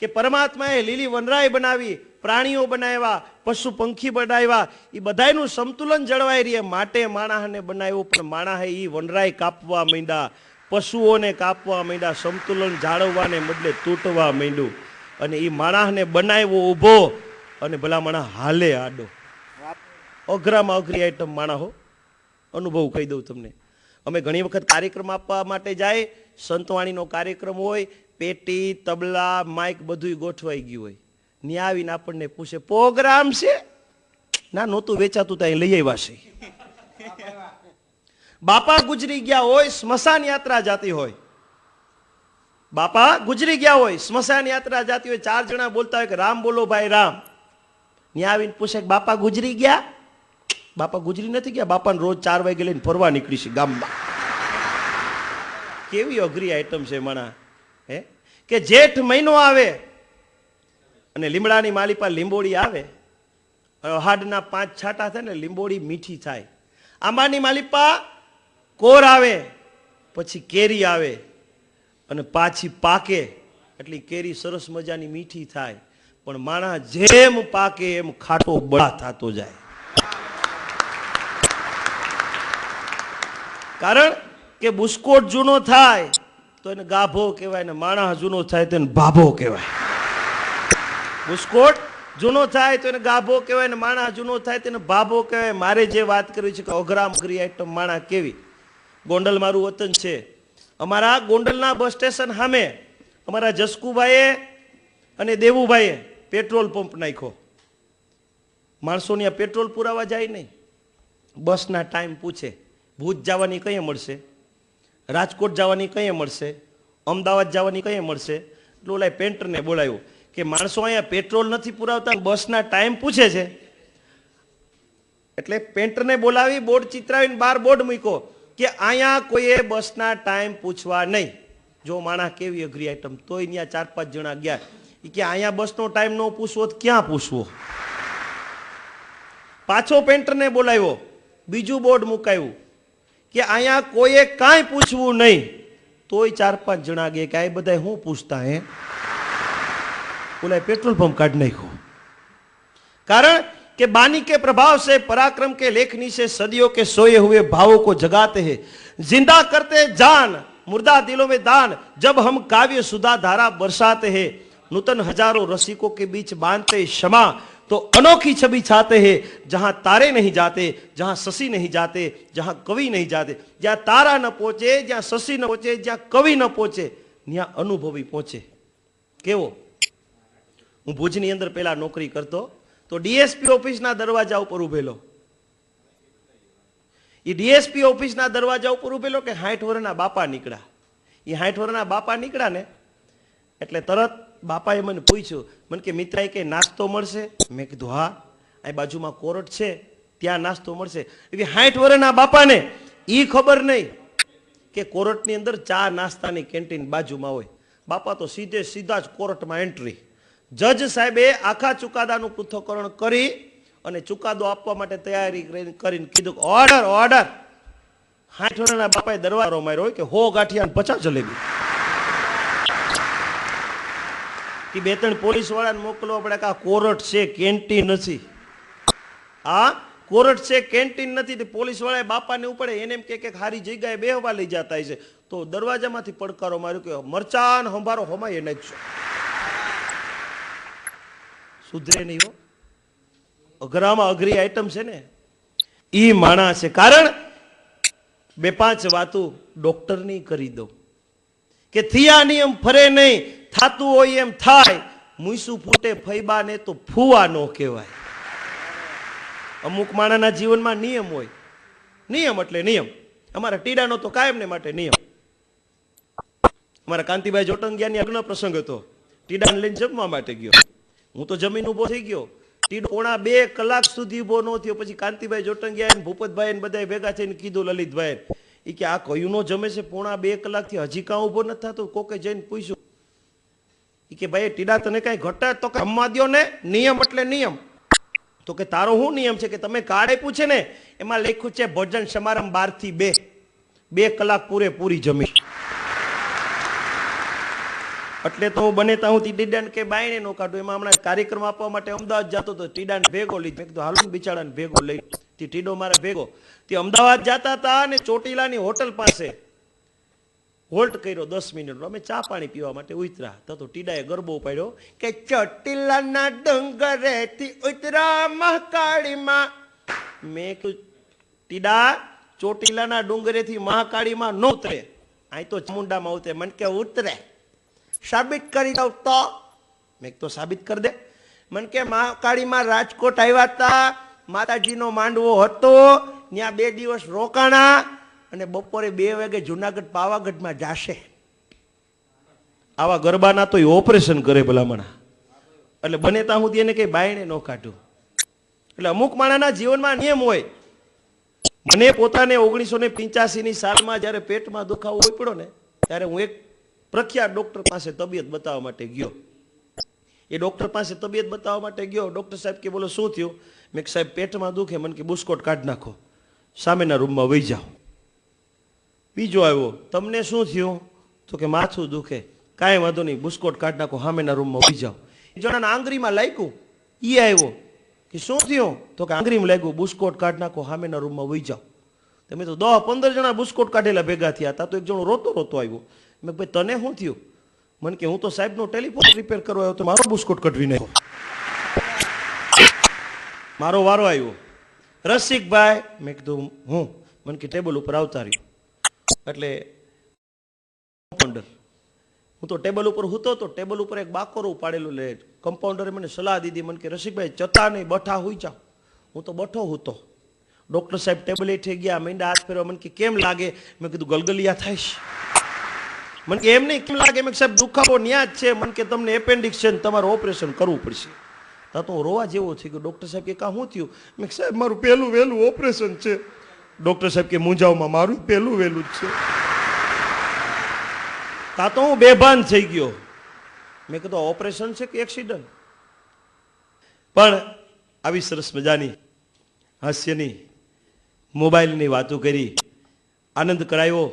કે પરમાત્માએ લીલી વનરાય બનાવી, પ્રાણીઓ બનાવ્યા, પશુ પંખી બનાવ્યા, એ બધાનું સંતુલન જળવાઈ રહે માટે માણસને બનાવ્યો. પણ માણસે એ વનરાય કાપવા માંડ્યા, પશુઓને કાપવા માંડ્યા, સંતુલન જાળવવાને બદલે તૂટવા માંડ્યું. અને એ માણસને બનાવ્યો ઊભો અને ભલા માણસ હાલે આડો. અઘરામાં અઘરી આઈટમ માણસ હો. અનુભવ કહી દઉં તમને. અમે ઘણી વખત કાર્યક્રમ આપવા માટે જાય, સંતવાણીનો કાર્યક્રમ હોય, પેટી તબલા માઇક બધું ગોઠવાઈ ગયું હોય. ત્યાં આવીને આપણને પૂછે પ્રોગ્રામ છે? ના, નહોતું વેચાતું તો અહીં લઈ આવ્યા છે. બાપા ગુજરી ગયા હોય, સ્મશાન યાત્રા જાતી હોય. બાપા ગુજરી ગયા હોય, સ્મશાન યાત્રા જાતી હોય, 4 જણા બોલતા હોય કે રામ બોલો ભાઈ રામ. ત્યાં આવીને પૂછે કે બાપા ગુજરી ગયા? બાપા ગુજરી નથી ગયા, બાપાને રોજ 4 વાગે લઈને ફરવા નીકળી છે ગામમાં. કેવી અઘરી આઈટમ છે મણા. કે જેઠ મહિનો આવે અને લીમડાની માલી પર લીંબોડી આવે, હાડના 5 છાંટા થાય ને લીંબોડી મીઠી થાય. આંબાની માલિપા કોર આવે, પછી કેરી આવે અને પાછી પાકે એટલે કેરી સરસ મજાની મીઠી થાય. પણ માણસ જેમ પાકે એમ ખાટો બળા થતો જાય. કારણ કે બુસ્કોટ જૂનો થાય તો એને ગાભો કહેવાય, ને માણસ જૂનો થાય તો એને ભાભો કહેવાય. બુસ્કોટ જૂનો થાય તો એને ગાભો કહેવાય, ને માણસ જૂનો થાય તો એને ભાભો કહેવાય. મારે જે વાત કરવી છે કે અઘરામ અઘરી આઈટમ માણસ કેવી. ગોંડલ મારું વતન છે. અમારા ગોંડલના બસ સ્ટેશન સામે અમારા જસકુભાઈએ અને દેવુભાઈએ પેટ્રોલ પંપ નાખ્યો. માણસોને આ પેટ્રોલ પુરાવા જાય નહીં, બસના ટાઈમ પૂછે. ભુજ જવાની કઈ મળશે, રાજકોટ જવાની કઈ મળશે, અમદાવાદ જવાની કઈ મળશે. એટલે ઓલા પેન્ટરને બોલાવ્યું કે માણસો અહીંયા પેટ્રોલ નથી પુરાવતા, બસના ટાઈમ પૂછે છે. એટલે પેન્ટરને બોલાવી બોર્ડ ચિતરાવીને બહાર બોર્ડ મૂક્યો કે અહીંયા કોઈએ બસના ટાઈમ પૂછવા નહીં. જો માણસ કેવી અઘરી આઈટમ, તોય ત્યાં 4-5 જણા ગયા. ઈ કે અહીંયા બસનો ટાઈમ ન પૂછવો તો ક્યાં પૂછવો? પાછો પેન્ટરને બોલાવ્યો, બીજું બોર્ડ મુકાયું કે અહીંયા કોઈએ કાંઈ પૂછવું નહીં. તોય 4-5 જણા ગયા કે આ બધા શું પૂછતા હે? બોલાય પેટ્રોલ પંપ કાઢ નાખ્યો. कारण कि बानी के प्रभाव से पराक्रम के लेखनी से सदियों के सोए हुए भावों को जगाते हैं, जिंदा करते जान मुर्दा दिलों में दान. जब हम काव्य सुधा धारा बरसाते हैं, नूतन हजारों रसिकों के बीच बांधते क्षमा, तो अनोखी छवि छाते हैं जहां तारे नहीं जाते, जहां शशि नहीं जाते, जहां कवि नहीं जाते. जहां तारा न पहुंचे, जहां शशि न पहुंचे, जहां कवि न पहुंचे, ત્યાં અનુભવી પહોંચે. કેવો? હું ભુજની અંદર પહેલા નોકરી કરતો તો ડીએસપી ઓફિસના દરવાજા ઉપર ઉભેલો. એ ડીએસપી ઓફિસના દરવાજા ઉપર ઉભેલો કે 60 વર્ષના બાપા નીકળ્યા. એ 60 વર્ષના બાપા નીકળ્યા ને એટલે તરત બાપાએ મને પૂછ્યું, મને કે મિત્રાએ કે નાસ્તો મળશે? મેં કીધું હા, આ બાજુમાં કોરટ છે ત્યાં નાસ્તો મળશે. એવી 60 વર્ષના બાપાને ઈ ખબર નહીં કે કોરટની અંદર ચા નાસ્તાની કેન્ટીન બાજુમાં હોય. બાપા તો સીધા જ કોરટમાં એન્ટ્રી. જજ સાહેબે આખા ચુકાદાનું પૃથ્થકરણ કરી અને ચુકાદો આપવા માટે તૈયારી કરીને કીધું ઓર્ડર ઓર્ડર. 60 વર્ષના બાપાએ દરવાજો માર્યો હોય કે 100 ગાંઠિયા અને 50 જલેબી. કે 2-3 પોલીસ વાળાને મોકલવા પડે કે આ કોરટ છે કેન્ટીન નથી, આ કોરટ છે કેન્ટીન નથી. પોલીસ વાળાએ બાપાને ઉપડે એને એમ કે હારી જગ્યાએ બેહવા લઈ જતા છે. તો દરવાજામાંથી પડકારો માર્યો કે મરચાન હંભારો હમાય નાખશો. સુધરે નહીં હો. અઘરામાં અઘરી આઈટમ છે ને ઈ માણસ છે. કારણ 2-5 વાતો ડોક્ટરની કરી દો કે થિયા નિયમ ફરે નહીં, થાતું હોય એમ થાય. મુઈસું ફૂટે ફૈબા ને તો ફૂવા નો કહેવાય. અમુક માણાના જીવનમાં નિયમ હોય. નિયમ એટલે નિયમ. અમારા ટીડાનો તો કાયમ ને માટે નિયમ. અમારા કાંતિભાઈ જોટંગિયાની લગ્ન પ્રસંગ હતો. ટીડાને લઈને જમવા માટે ગયો. હું તો જમીન ઉભો થઈ ગયો. ટીડો 2.5 કલાક સુધી ઉભો ન થયો. પછી કાંતિભાઈ જોટંગિયા ને ભૂપતભાઈ ને બધા ભેગા થઈને કીધું લલિતભાઈ એ કે આ કયું નો જમે છે 2.5 કલાકથી હજી કાં ઉભો નથી થતો? કોકે જઈને પૂછ્યું એ કે ભાઈ ટીડા તને કઈ ઘટે તો જમવા દ્યો ને, નિયમ એટલે નિયમ. તો કે તારો શું નિયમ છે? કે તમે કાર્ડ આપ્યું છે ને એમાં લખ્યું છે ભોજન સમારંભ 12 થી 2 કલાક પૂરેપૂરી જમી. એટલે તો હું બને ત્યાં હું ટીડાને કે બાયણે નો કાઢું. એમાં હમણાં કાર્યક્રમ આપવા માટે અમદાવાદ જતો તો ટીડાને ભેગો લીધો. મેં કીધું હાલો બિચારાને ભેગો લઈ. તે ટીડો મારા ભેગો. તે અમદાવાદ જતા હતા અને ચોટીલાની હોટલ પાસે હોલ્ટ કર્યો 10 મિનિટ. અમે ચા પાણી પીવા માટે ઉતરા તો ટીડાએ ગરબો પાડ્યો કે ચોટીલાના ડુંગરેથી ઉતરા મહાકાળીમાં. મેં કીધું ટીડા ચોટીલાના ડુંગરેથી મહાકાળીમાં ન ઉતરે, અહીં તો ચામુંડામાં ઉતરે. મને કે ઉતરે, સાબિત કરી દઉં તો? મેં તો સાબિત કરી દે. મને કે મહાકાળીમાં રાજકોટ આવ્યા હતા, માતાજીનો માંડવો હતો, ત્યાં 2 દિવસ રોકાણા અને બપોરે 2 વાગે જુનાગઢ પાવાગઢમાં જાશે. આવા ગરબાના તો ઓપરેશન કરે ભલામણા. એટલે બને ત્યાં સુધી એને કઈ બાયણે ન કાઢું. એટલે અમુક માણાના જીવનમાં નિયમ હોય. મને પોતાને 1985ની સાલમાં જયારે પેટમાં દુખાવો હોય પડ્યો ને ત્યારે હું એક પ્રખ્યાત ડોક્ટર પાસે તબિયત બતાવવા માટે ગયો. એ ડોક્ટર પાસે તબિયત બતાવવા માટે ગયો. ડોક્ટર સાહેબ કે બોલો શું થયું? મેં સાહેબ પેટમાં દુખે. મને કે બુસ્કોટ કાઢી નાખો, સામેના રૂમમાં વહી જાઓ. બીજો આવ્યો, તમને શું થયું? તો કે માથું દુખે. કાંઈ વાંધો નહીં, બુસ્કોટ કાઢી નાખો, સામેના રૂમમાં વહી જાઓ. એ જણાના આંગળીમાં લાગ્યું. એ આવ્યો કે શું થયું? તો કે આંગળીમાં લાગ્યું, બુસ્કોટ કાઢી નાખો, સામેના રૂમમાં વહી જાઓ. તમે તો 10-15 જણા બુસ્કોટ કાઢેલા ભેગા થયા હતા. તો એક જણો રોતો રોતો આવ્યો. મેં ભાઈ તને શું થયું? મને કે હું તો સાહેબનો ટેલિફોન રિપેર કરવા આવ્યો તો મારો બુસ્કોટ કઢવી નાખ્યો. મારો વારો આવ્યો. રસિકભાઈ, મેં કીધું હું. મને કે ટેબલ ઉપર આવતા રહ્યો. એટલે કમ્પાઉન્ડર, હું તો ટેબલ ઉપર હૂતો તો ટેબલ ઉપર એક બાકોરો પાડેલું લે. કમ્પાઉન્ડરે મને સલાહ દીધી. મને કે રસિકભાઈ ચતા નહીં, બઠા હોઈ જાઓ. હું તો બઠો હૂતો. ડોક્ટર સાહેબ ટેબલે થઈ ગયા, મીંડા હાથ ફેરવા. મને કે કેમ લાગે? મેં કીધું ગલગલિયા થાય છે. મને કે એમ નહીં કેમ લાગે? મેં સાહેબ દુખાવો ન્યા જ છે. મને કે તમને એપેન્ડિક્સ છે ને તમારે ઓપરેશન કરવું પડશે. તા તો હું રોવા જેવો છે કે ડૉક્ટર સાહેબ કે કાં શું થયું? મેં કીધું, સાહેબ મારું પહેલું વહેલું ઓપરેશન છે. ડૉક્ટર સાહેબ કે મૂંઝાવમાં મારું પહેલું વહેલું જ છે. તા તો હું બેભાન થઈ ગયો. મેં કીધું ઓપરેશન છે કે એક્સિડન્ટ? પણ આવી સરસ મજાની હાસ્યની મોબાઈલની વાતો કરી, આનંદ કરાયો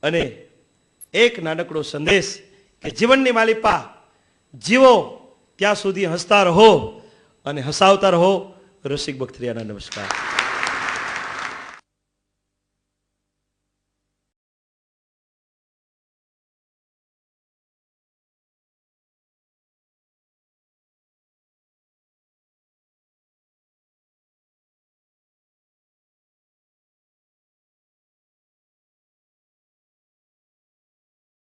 અને એક નાનકડો સંદેશ કે જીવનની માલિપા જીવો ત્યાં સુધી હસતા રહો અને હસાવતા રહો. રસિક બખતરિયાના નમસ્કાર.